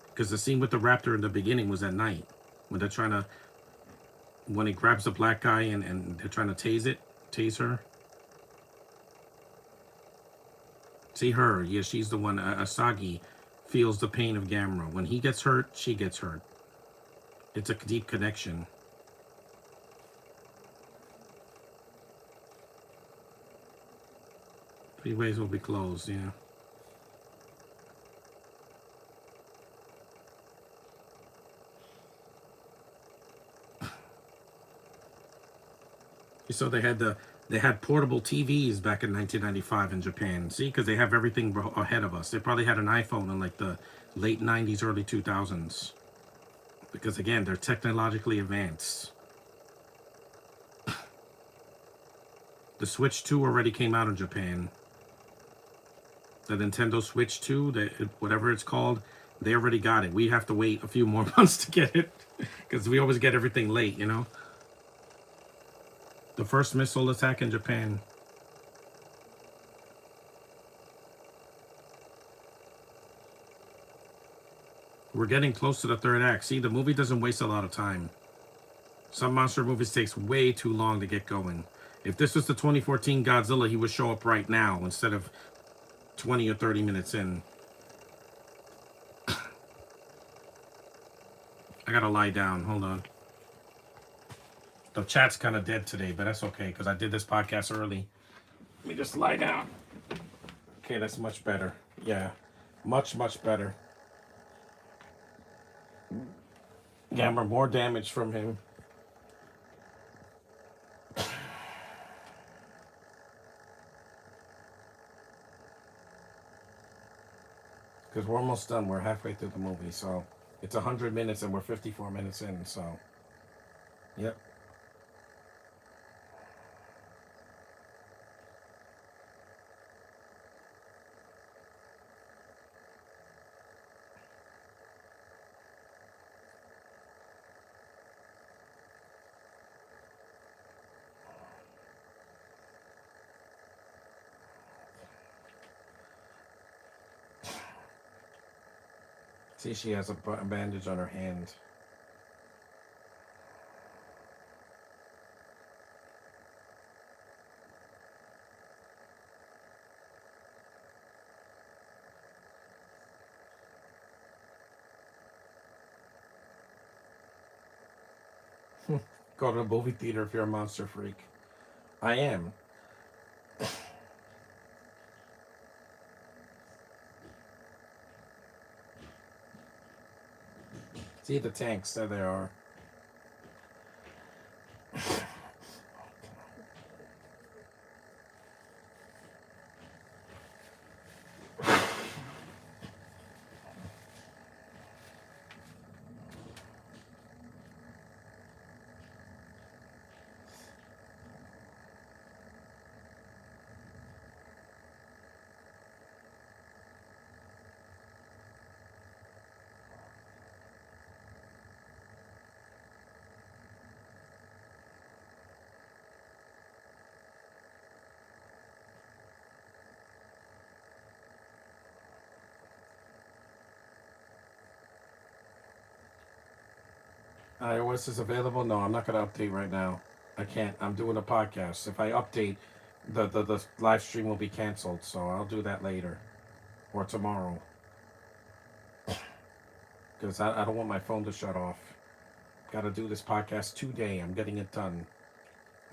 Because the scene with the raptor in the beginning was at night, when when he grabs the black guy and they're trying to tase her. See her, yeah, she's the one. Asagi feels the pain of Gamera. When he gets hurt, she gets hurt. It's a deep connection. Freeways will be closed, yeah. So they had portable TVs back in 1995 in Japan. See, because they have everything ahead of us. They probably had an iPhone in like the late 90s, early 2000s. Because again, they're technologically advanced. The Switch 2 already came out in Japan. The Nintendo Switch 2, whatever it's called, they already got it. We have to wait a few more months to get it. Because we always get everything late, you know? The first missile attack in Japan. We're getting close to the third act. See, the movie doesn't waste a lot of time. Some monster movies takes way too long to get going. If this was the 2014 Godzilla, he would show up right now instead of 20 or 30 minutes in. I gotta lie down. Hold on. The chat's kind of dead today, but that's okay because I did this podcast early. Let me just lie down. Okay, that's much better. Yeah, much better. Gamera, more damage from him. Because we're almost done. We're halfway through the movie, so it's 100 minutes and we're 54 minutes in, so yep. See, she has a bandage on her hand. Go to the movie theater if you're a monster freak. I am. See the tanks, there they are. iOS is available? No, I'm not going to update right now. I can't. I'm doing a podcast. If I update, the live stream will be canceled. So I'll do that later or tomorrow because I don't want my phone to shut off. Got to do this podcast today. I'm getting it done.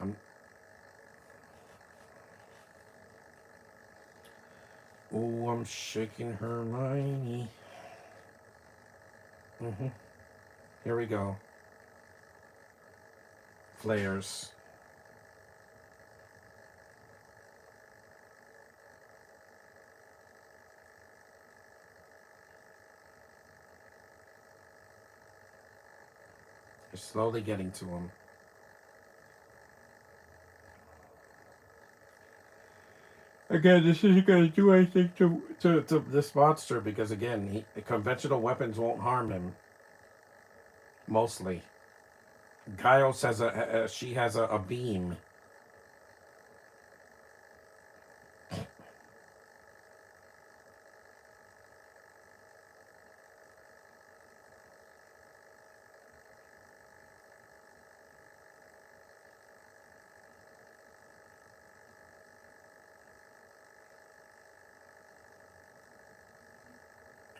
I'm. Oh, I'm shaking Hermione. Mm-hmm. Here we go. Flares. You're slowly getting to him. Again, this isn't going to do anything to this monster because, again, conventional weapons won't harm him. Mostly. Giles has she has a beam.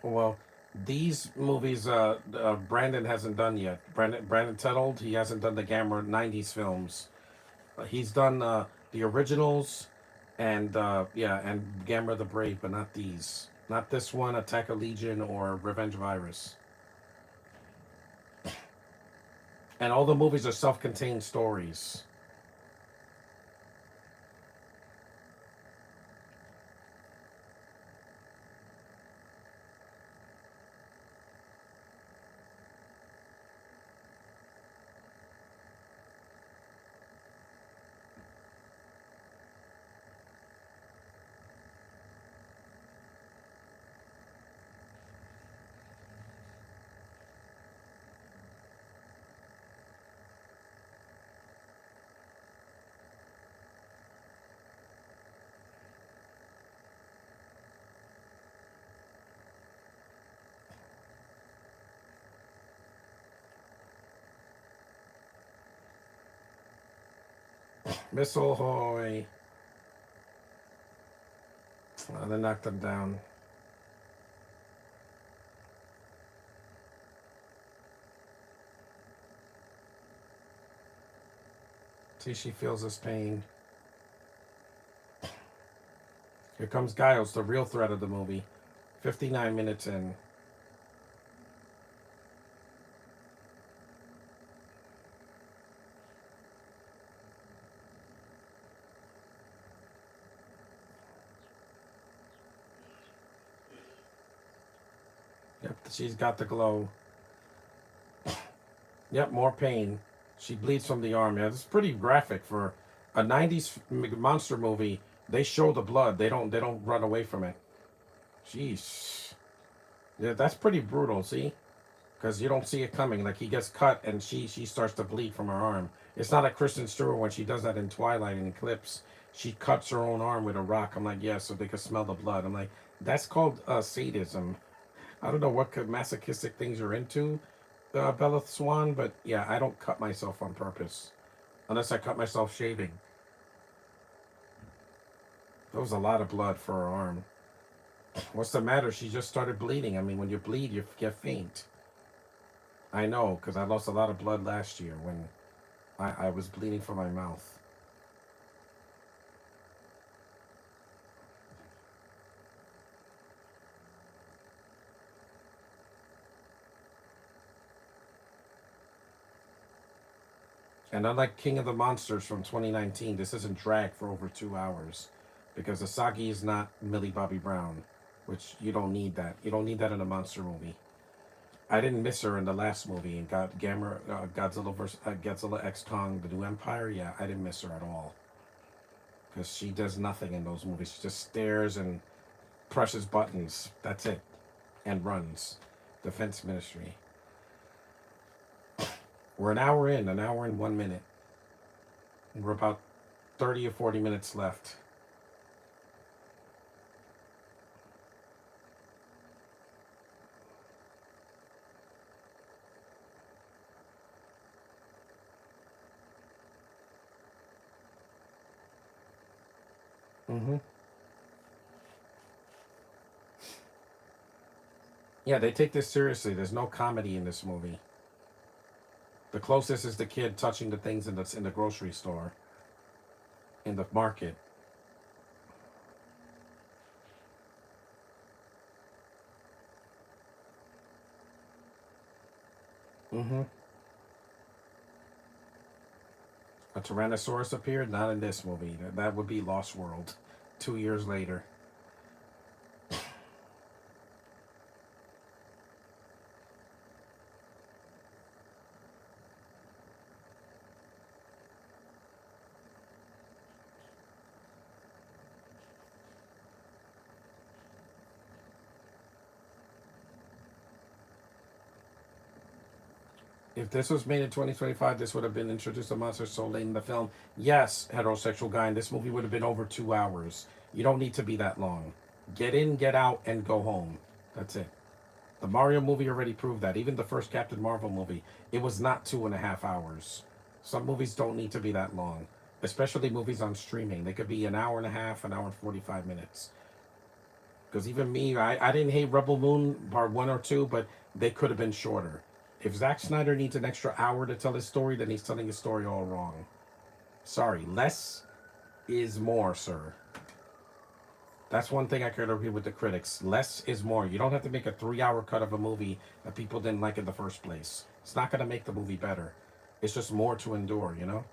Well, these movies, Brandon hasn't done yet. Brandon Tettled, he hasn't done the Gamera '90s films. He's done the originals, and yeah, and Gamera the Brave, but not these. Not this one, Attack of Legion or Revenge Virus. And all the movies are self-contained stories. Missile Hoy. They knocked them down. See, she feels this pain. Here comes Giles, the real threat of the movie. 59 minutes in. Yep, she's got the glow. Yep, more pain. She bleeds from the arm. Yeah, this is pretty graphic for a '90s monster movie. They show the blood. They don't run away from it. Jeez. Yeah, that's pretty brutal. See, because you don't see it coming. Like he gets cut and she starts to bleed from her arm. It's not like Kristen Stewart when she does that in Twilight in Eclipse. She cuts her own arm with a rock. I'm like, yeah, so they could smell the blood. I'm like, that's called sadism. I don't know what masochistic things you're into, Bella Swan, but yeah, I don't cut myself on purpose unless I cut myself shaving. That was a lot of blood for her arm. What's the matter? She just started bleeding. I mean, when you bleed, you get faint. I know, because I lost a lot of blood last year when I was bleeding from my mouth. And unlike King of the Monsters from 2019, this isn't drag for over 2 hours because Asagi is not Millie Bobby Brown, which you don't need that. You don't need that in a monster movie. I didn't miss her in the last movie and got Gamera, Godzilla vs. Godzilla X Kong: The New Empire. Yeah, I didn't miss her at all because she does nothing in those movies. She just stares and presses buttons. That's it, and runs. Defense Ministry. We're an hour and 1 minute. We're about 30 or 40 minutes left. Mm-hmm. Yeah, they take this seriously. There's no comedy in this movie. The closest is the kid touching the things in the grocery store, in the market. Mm-hmm. A Tyrannosaurus appeared, not in this movie. That would be Lost World, 2 years later. If this was made in 2025, this would have been introduced a monster so late in the film. Yes, heterosexual guy, and this movie would have been over 2 hours. You don't need to be that long. Get in, get out, and go home. That's it. The Mario movie already proved that. Even the first Captain Marvel movie, it was not 2.5 hours. Some movies don't need to be that long, especially movies on streaming. They could be an hour and a half, an hour and 45 minutes. Because even me, I didn't hate Rebel Moon part one or two, but they could have been shorter. If Zack Snyder needs an extra hour to tell his story, then he's telling his story all wrong. Sorry, less is more, sir. That's one thing I could agree with the critics. Less is more. You don't have to make a 3 hour cut of a movie that people didn't like in the first place. It's not going to make the movie better. It's just more to endure, you know?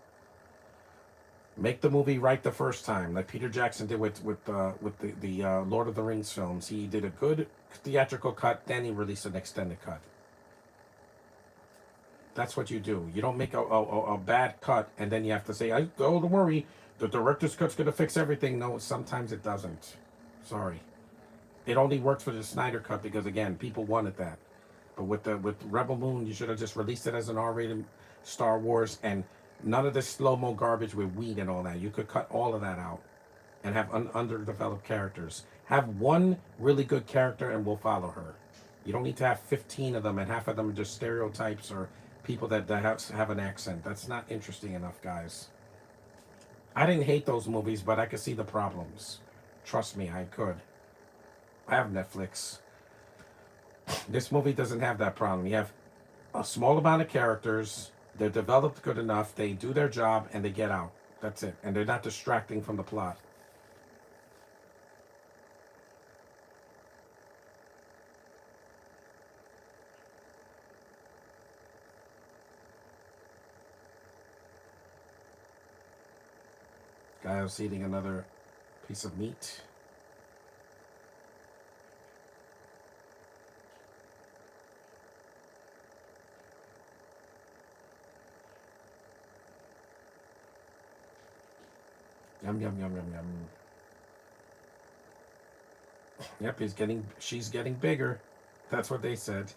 Make the movie right the first time, like Peter Jackson did with the Lord of the Rings films. He did a good theatrical cut, then he released an extended cut. That's what you do. You don't make a bad cut and then you have to say, "Oh, don't worry, the director's cut's gonna fix everything." No, sometimes it doesn't. Sorry, it only worked for the Snyder cut because again, people wanted that. But with Rebel Moon, you should have just released it as an R-rated Star Wars and none of this slow mo garbage with weed and all that. You could cut all of that out and have underdeveloped characters. Have one really good character and we'll follow her. You don't need to have 15 of them and half of them are just stereotypes or people that have an accent. That's not interesting enough, guys. I didn't hate those movies, but I could see the problems. Trust me, I could. I have Netflix. This movie doesn't have that problem. You have a small amount of characters. They're developed good enough. They do their job and they get out. That's it. And they're not distracting from the plot. Guy was eating another piece of meat. Yum yum yum yum yum. Yep, she's getting bigger. That's what they said.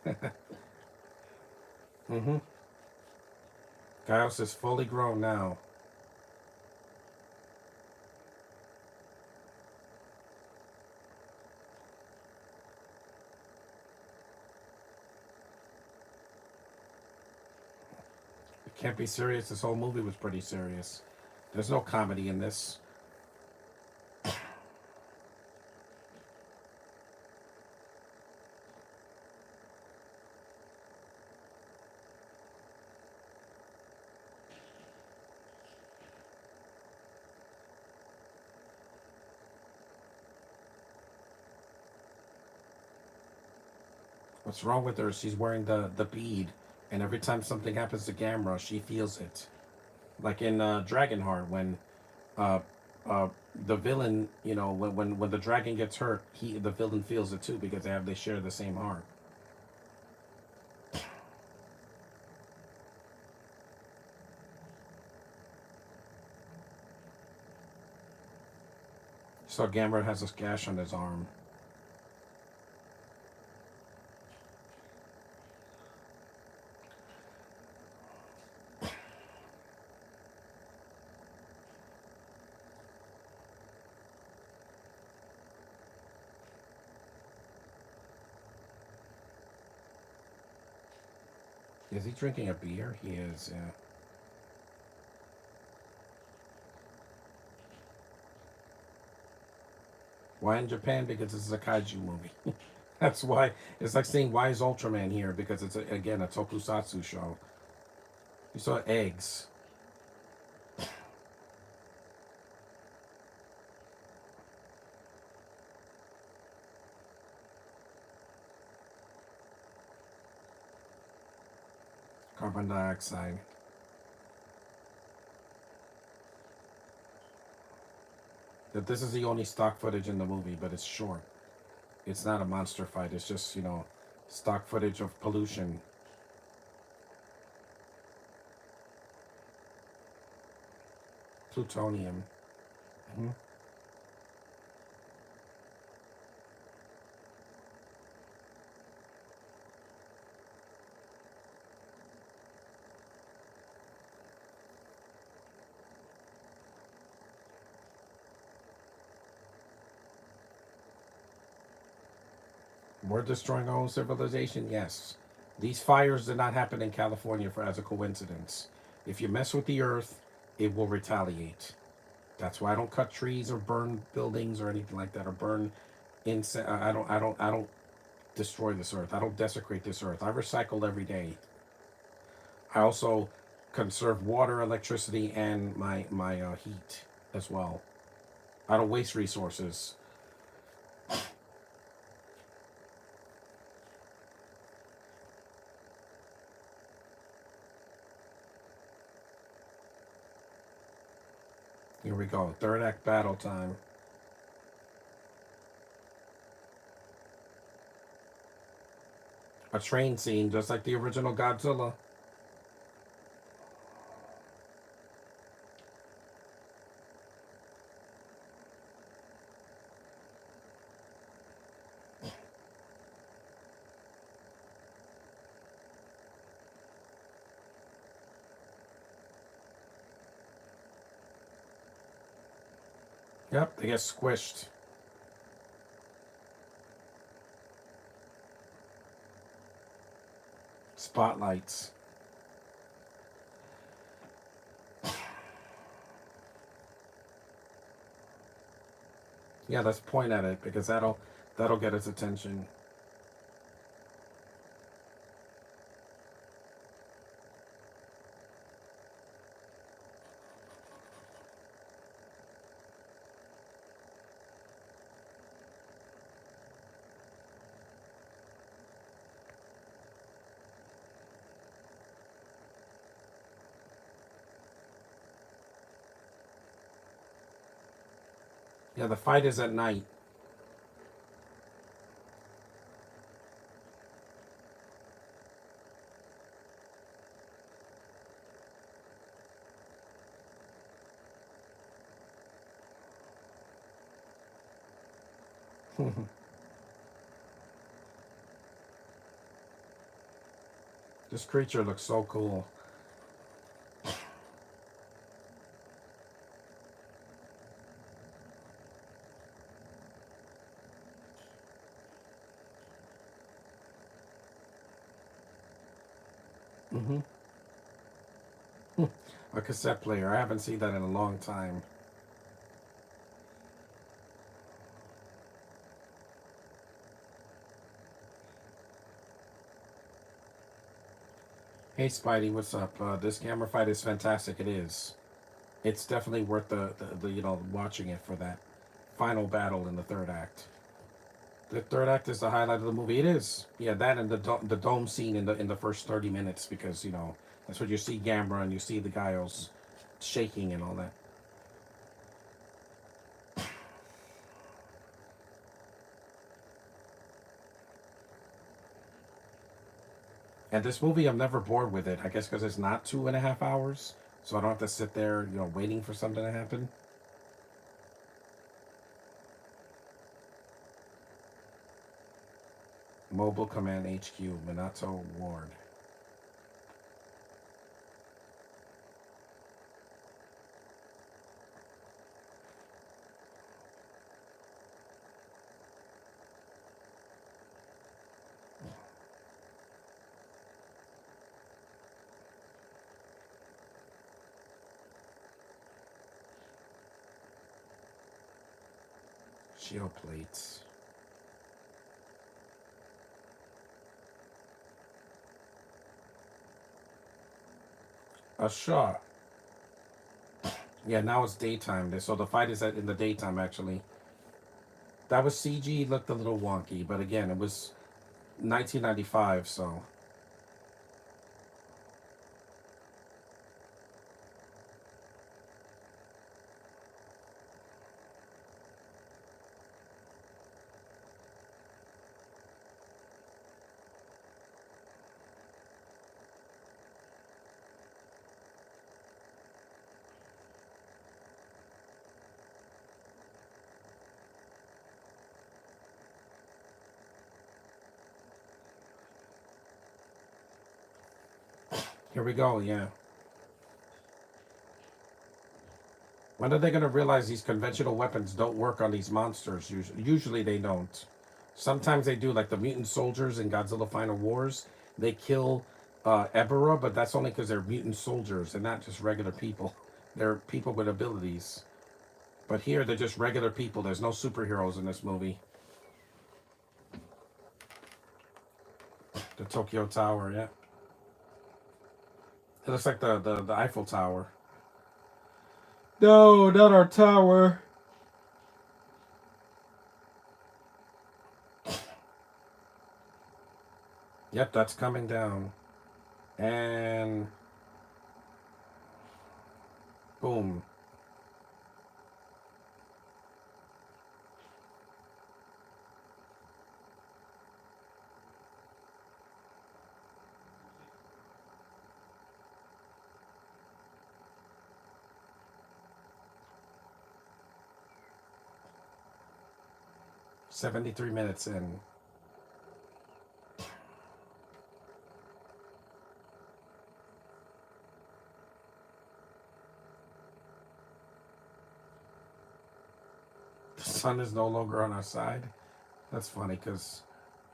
Mm-hmm. Gaius is fully grown now. It can't be serious. This whole movie was pretty serious. There's no comedy in this. What's wrong with her? She's wearing the bead, and every time something happens to Gamera, she feels it. Like in Dragonheart, when uh, uh, the villain, when the dragon gets hurt, the villain feels it too because they share the same heart. So Gamera has a gash on his arm. Is he drinking a beer? He is. Yeah. Why in Japan? Because this is a kaiju movie. That's why. It's like saying, why is Ultraman here? Because it's, again, a tokusatsu show. You saw eggs. Carbon dioxide. That this is the only stock footage in the movie, but it's short. It's not a monster fight. It's just, stock footage of pollution. Plutonium. Hmm. We're destroying our own civilization, yes. These fires did not happen in California for as a coincidence. If you mess with the earth, it will retaliate. That's why I don't cut trees or burn buildings or anything like that, or burn incense. I don't destroy this earth. I don't desecrate this earth. I recycle every day. I also conserve water, electricity, and my heat as well. I don't waste resources. Here we go. Third act battle time. A train scene, just like the original Godzilla. Yep, they get squished. Spotlights. Yeah, let's point at it because that'll get its attention. Yeah, the fight is at night. This creature looks so cool. Hmm. A cassette player. I haven't seen that in a long time. Hey Spidey, what's up? This camera fight is fantastic. It is. It's definitely worth the watching it for that final battle in the third act. The third act is the highlight of the movie. It is. Yeah, that and the dome scene in the first 30 minutes because that's what you see Gamera and you see the guys shaking and all that. And this movie, I'm never bored with it. I guess because it's not 2.5 hours, so I don't have to sit there waiting for something to happen. Mobile Command HQ, Minato Ward. Geoplates. Sure. Yeah, now it's daytime. So the fight is in the daytime, actually. That was CG, looked a little wonky, but again, it was 1995, so. 'Here we go, yeah. When are they going to realize these conventional weapons don't work on these monsters? Usually they don't. Sometimes they do, like the mutant soldiers in Godzilla Final Wars. They kill Ebera, but that's only because they're mutant soldiers and not just regular people. They're people with abilities. But here they're just regular people. There's no superheroes in this movie. The Tokyo Tower, yeah. It looks like the Eiffel Tower. No, not our tower. Yep, that's coming down. And boom. 73 minutes in. The sun is no longer on our side. That's funny because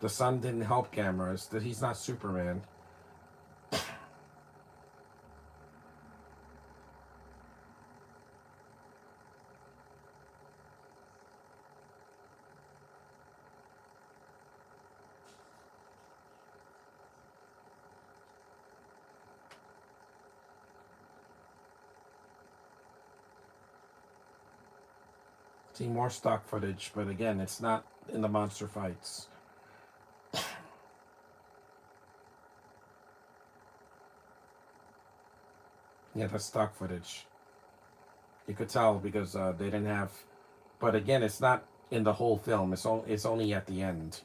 the sun didn't help Gamera. That he's not Superman. See more stock footage, but again, it's not in the monster fights. Yeah, that's stock footage. You could tell because they didn't have. But again, it's not in the whole film. It's only at the end.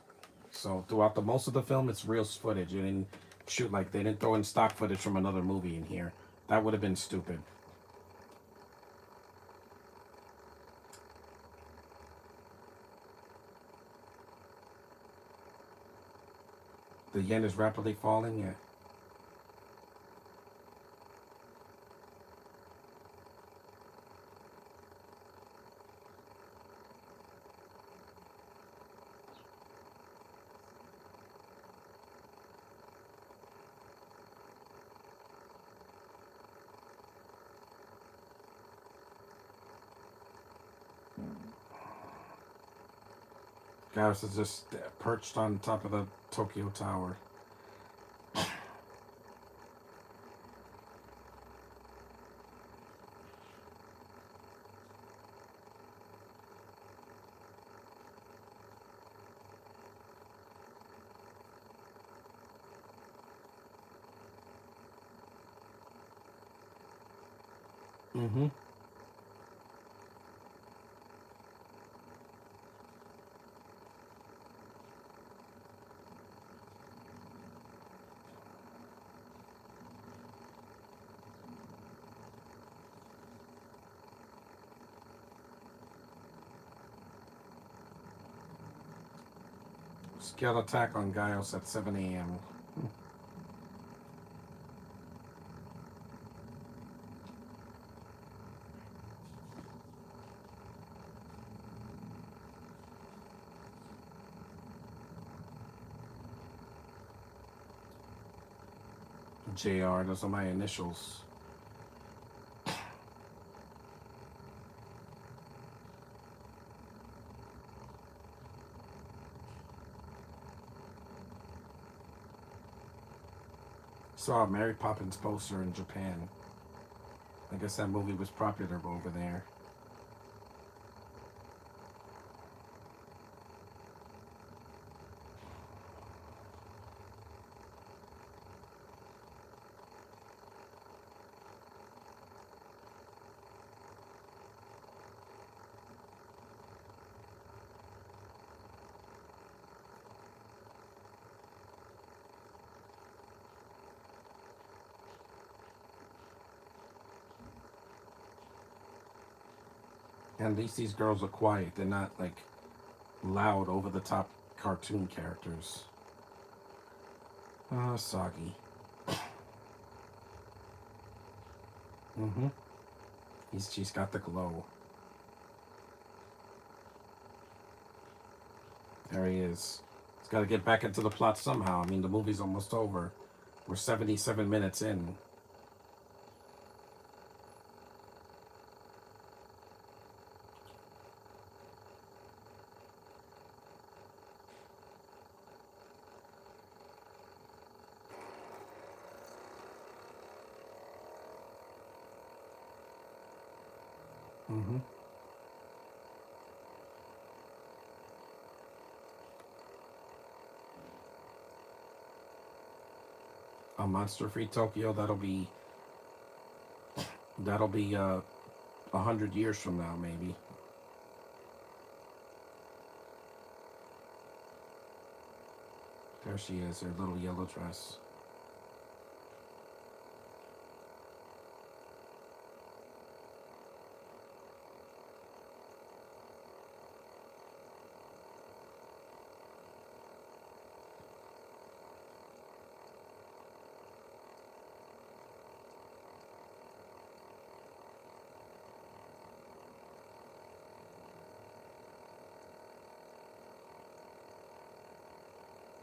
So throughout the most of the film, it's real footage. You didn't shoot like they didn't throw in stock footage from another movie in here. That would have been stupid. The yen is rapidly falling. Yeah. Garrus is just perched on top of the Tokyo Tower. Mm-hmm. Scale attack on Gaios at 7 a.m. JR, those are my initials. Saw a Mary Poppins poster in Japan. I guess that movie was popular over there. And at least these girls are quiet. They're not like loud, over the top cartoon characters. Soggy. Mm-hmm. She's got the glow. There he is. He's got to get back into the plot somehow. I mean, the movie's almost over. We're 77 minutes in. Mm-hmm. A monster-free Tokyo. That'll be 100 years from now, maybe. There she is, her little yellow dress.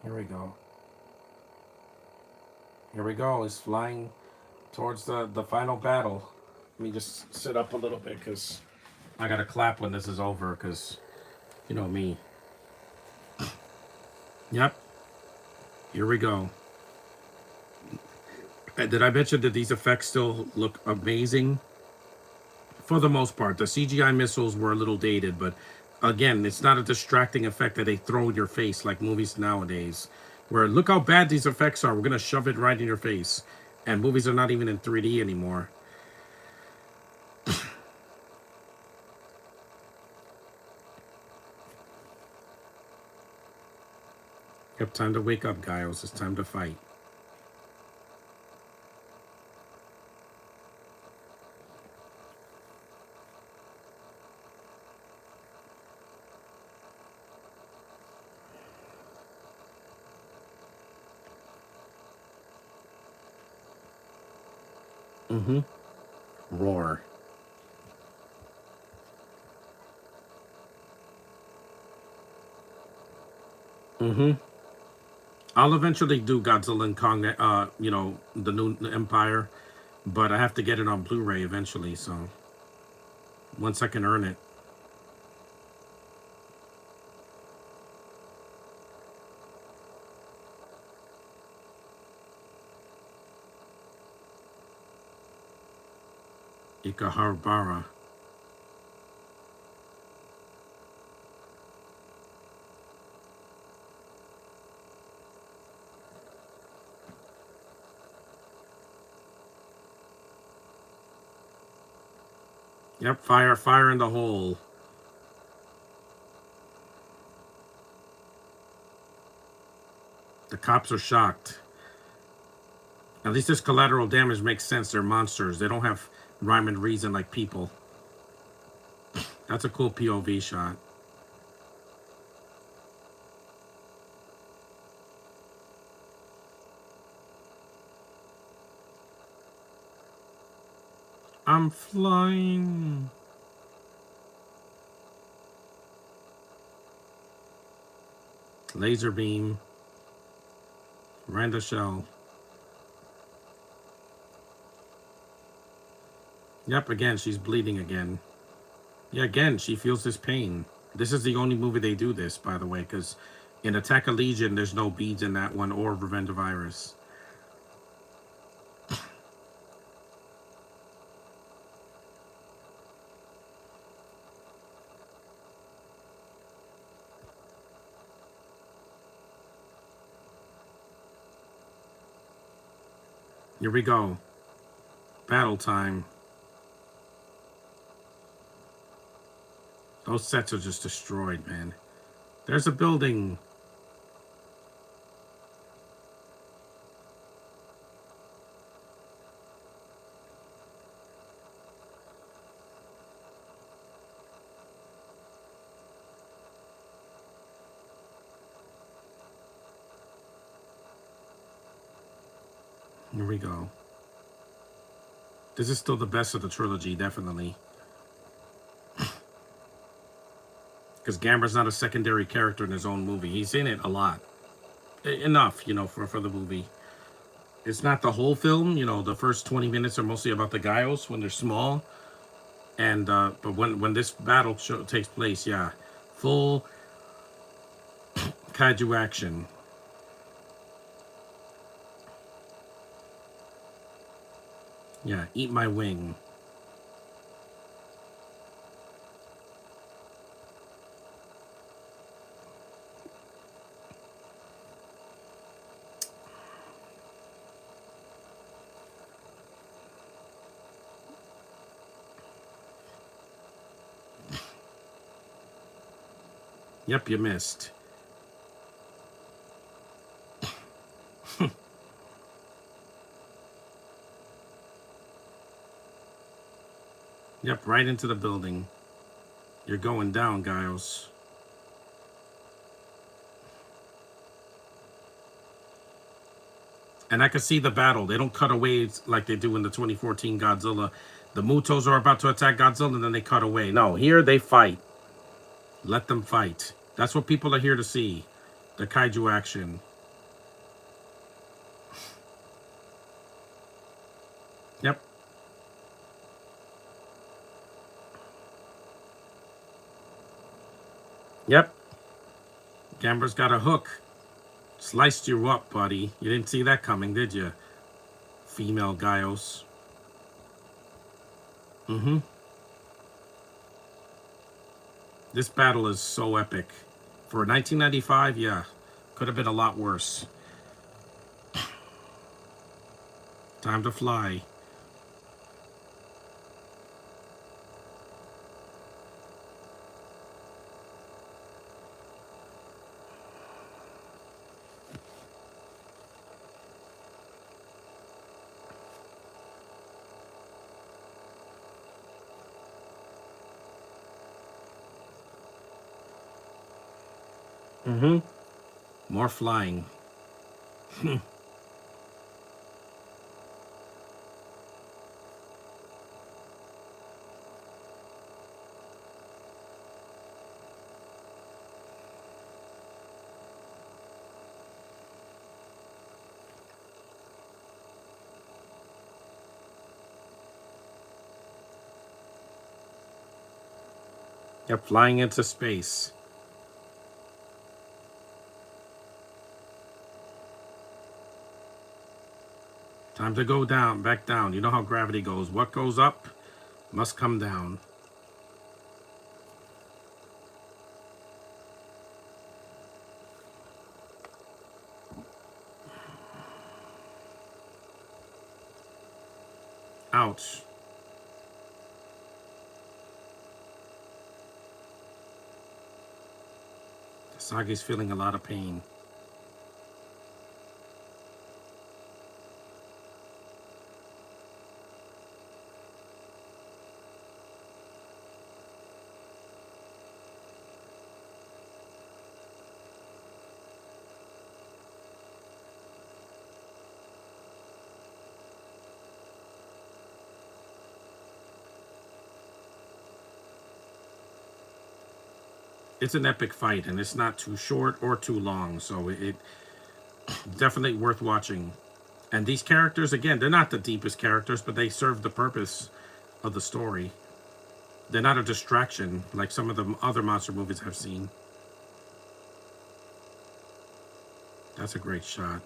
Here we go. Here we go. He's flying towards the final battle. Let me just sit up a little bit because I gotta clap when this is over because you know me. Yep. Here we go. Did I mention that these effects still look amazing? For the most part, the CGI missiles were a little dated, but again, it's not a distracting effect that they throw in your face like movies nowadays. Where look how bad these effects are. We're gonna shove it right in your face, and movies are not even in 3D anymore. Yep, time to wake up, Giles. It's time to fight. Mm-hmm. Roar. Mm-hmm. I'll eventually do Godzilla and Kong, the new Empire, but I have to get it on Blu-ray eventually, so once I can earn it. Ikahabara. Yep, fire in the hole. The cops are shocked. At least this collateral damage makes sense. They're monsters. They don't have rhyme and reason like people. That's a cool POV shot. I'm flying. Laser beam. Randa shell. Yep, again, she's bleeding again. Yeah, again, she feels this pain. This is the only movie they do this, by the way, because in Attack of Legion, there's no beads in that one, or Revenge of Iris. Here we go. Battle time. Those sets are just destroyed, man. There's a building. Here we go. This is still the best of the trilogy, definitely. Because Gamera's not a secondary character in his own movie. He's in it a lot. Enough, you know, for the movie. It's not the whole film, you know, the first 20 minutes are mostly about the Gaios when they're small. And, but when this battle takes place, yeah, full kaiju action. Yeah, eat my wing. Yep, you missed. Yep, right into the building. You're going down, Gaios. And I can see the battle. They don't cut away like they do in the 2014 Godzilla. The Mutos are about to attack Godzilla, and then they cut away. No, here they fight. Let them fight. That's what people are here to see. The kaiju action. Yep. Yep. Gamera's got a hook. Sliced you up, buddy. You didn't see that coming, did you? Female Gaios. Mm-hmm. This battle is so epic. For 1995, yeah. Could have been a lot worse. Time to fly. Mm-hmm. More flying. Yep, flying into space. Time to go down, back down. You know how gravity goes. What goes up must come down. Ouch. Sagi's feeling a lot of pain. It's an epic fight, and it's not too short or too long, so it definitely worth watching. And these characters, again, they're not the deepest characters, but they serve the purpose of the story. They're not a distraction like some of the other monster movies I've seen. That's a great shot.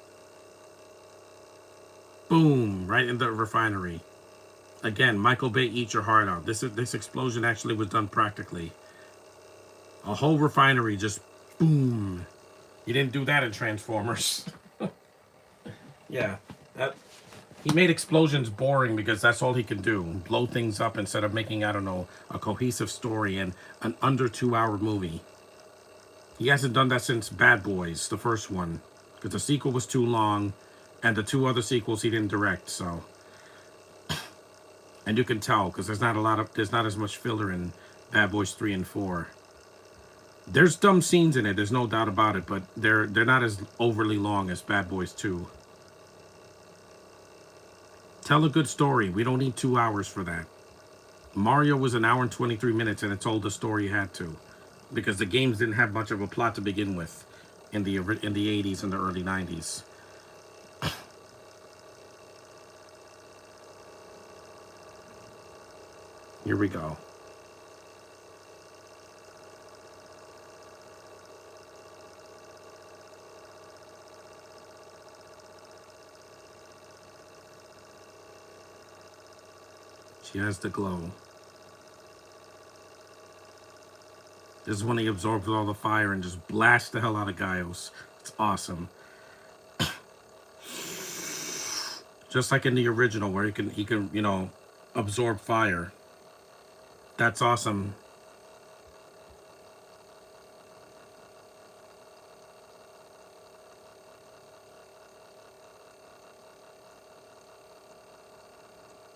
Boom! Right in the refinery. Again, Michael Bay, eat your heart out. This explosion actually was done practically. A whole refinery just boom. You didn't do that in Transformers. Yeah, that He made explosions boring because that's all he can do. Blow things up instead of making, I don't know, a cohesive story and an under 2 hour movie. He hasn't done that since Bad Boys, the first one. Because the sequel was too long. And the 2 other sequels he didn't direct, so. And you can tell, because there's not as much filler in Bad Boys 3 and 4. There's dumb scenes in it, there's no doubt about it, but they're not as overly long as Bad Boys 2. Tell a good story. We don't need 2 hours for that. Mario was an hour and 23 minutes, and it told the story you had to, because the games didn't have much of a plot to begin with in the 80s and the early 90s. Here we go. She has the glow. This is when he absorbs all the fire and just blasts the hell out of Gaios. It's awesome. Just like in the original where he can, you know, absorb fire. That's awesome.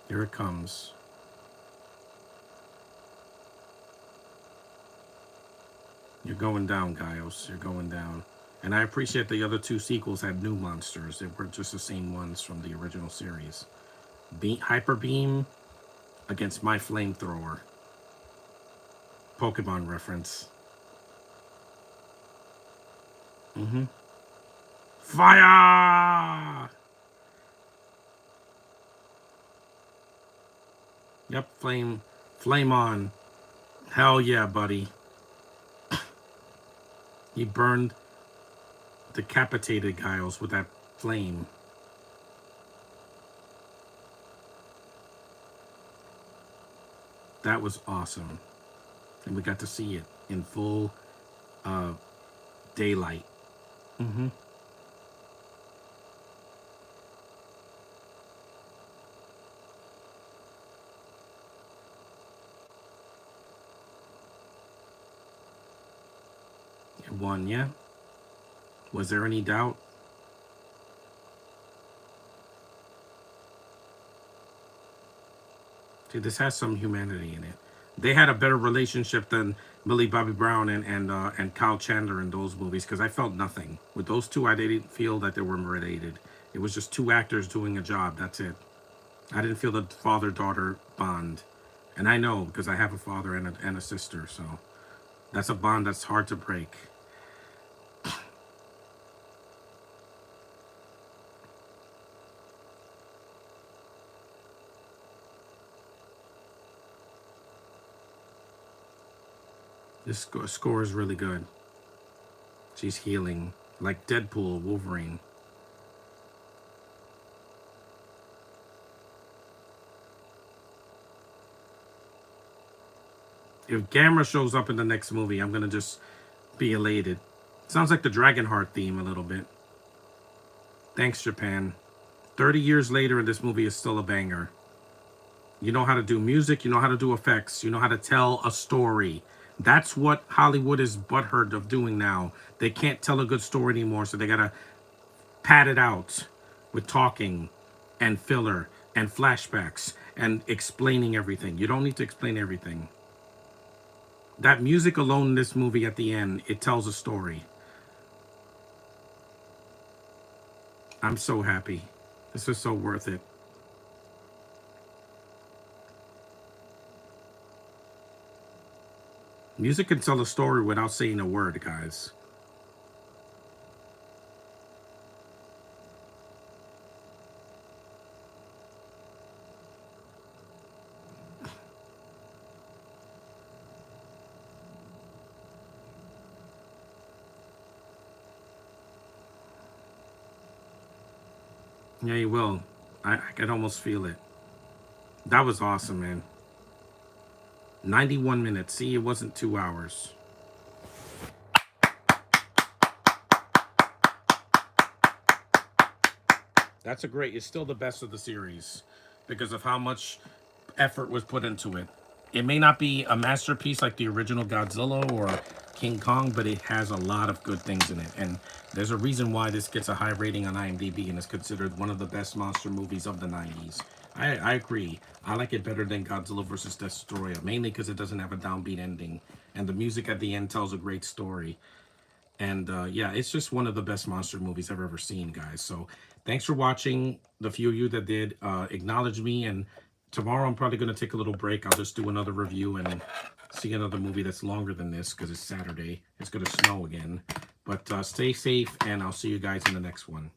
Here it comes. You're going down, Gaios. You're going down. And I appreciate the other 2 sequels had new monsters. They weren't just the same ones from the original series. Hyper Beam against my flamethrower. Pokemon reference. Fire! Yep, flame on. Hell yeah, buddy. He burned, decapitated Gaios with that flame. That was awesome. And we got to see it in full daylight. It won, yeah? Was there any doubt? See, this has some humanity in it. They had a better relationship than Millie Bobby Brown and Kyle Chandler in those movies, because I felt nothing. With those 2, I didn't feel that they were related. It was just 2 actors doing a job, that's it. I didn't feel the father-daughter bond. And I know, because I have a father and a sister, so that's a bond that's hard to break. This score is really good. She's healing, like Deadpool, Wolverine. If Gamera shows up in the next movie, I'm gonna just be elated. Sounds like the Dragonheart theme a little bit. Thanks, Japan. 30 years later, and this movie is still a banger. You know how to do music, you know how to do effects, you know how to tell a story. That's what Hollywood is butthurt of doing now. They can't tell a good story anymore, so they gotta pad it out with talking and filler and flashbacks and explaining everything. You don't need to explain everything. That music alone in this movie at the end, it tells a story. I'm so happy. This is so worth it. Music can tell a story without saying a word, guys. Yeah, you will. I can almost feel it. That was awesome, man. 91 minutes. See, it wasn't 2 hours. That's a great. It's still the best of the series because of how much effort was put into it. It may not be a masterpiece like the original Godzilla or King Kong, but it has a lot of good things in it. And there's a reason why this gets a high rating on IMDb and is considered one of the best monster movies of the 90s. I agree. I like it better than Godzilla vs. Destroyer, mainly because it doesn't have a downbeat ending. And the music at the end tells a great story. And yeah, it's just one of the best monster movies I've ever seen, guys. So thanks for watching. The few of you that did, acknowledge me. And tomorrow I'm probably going to take a little break. I'll just do another review and see another movie that's longer than this because it's Saturday. It's going to snow again. But stay safe, and I'll see you guys in the next one.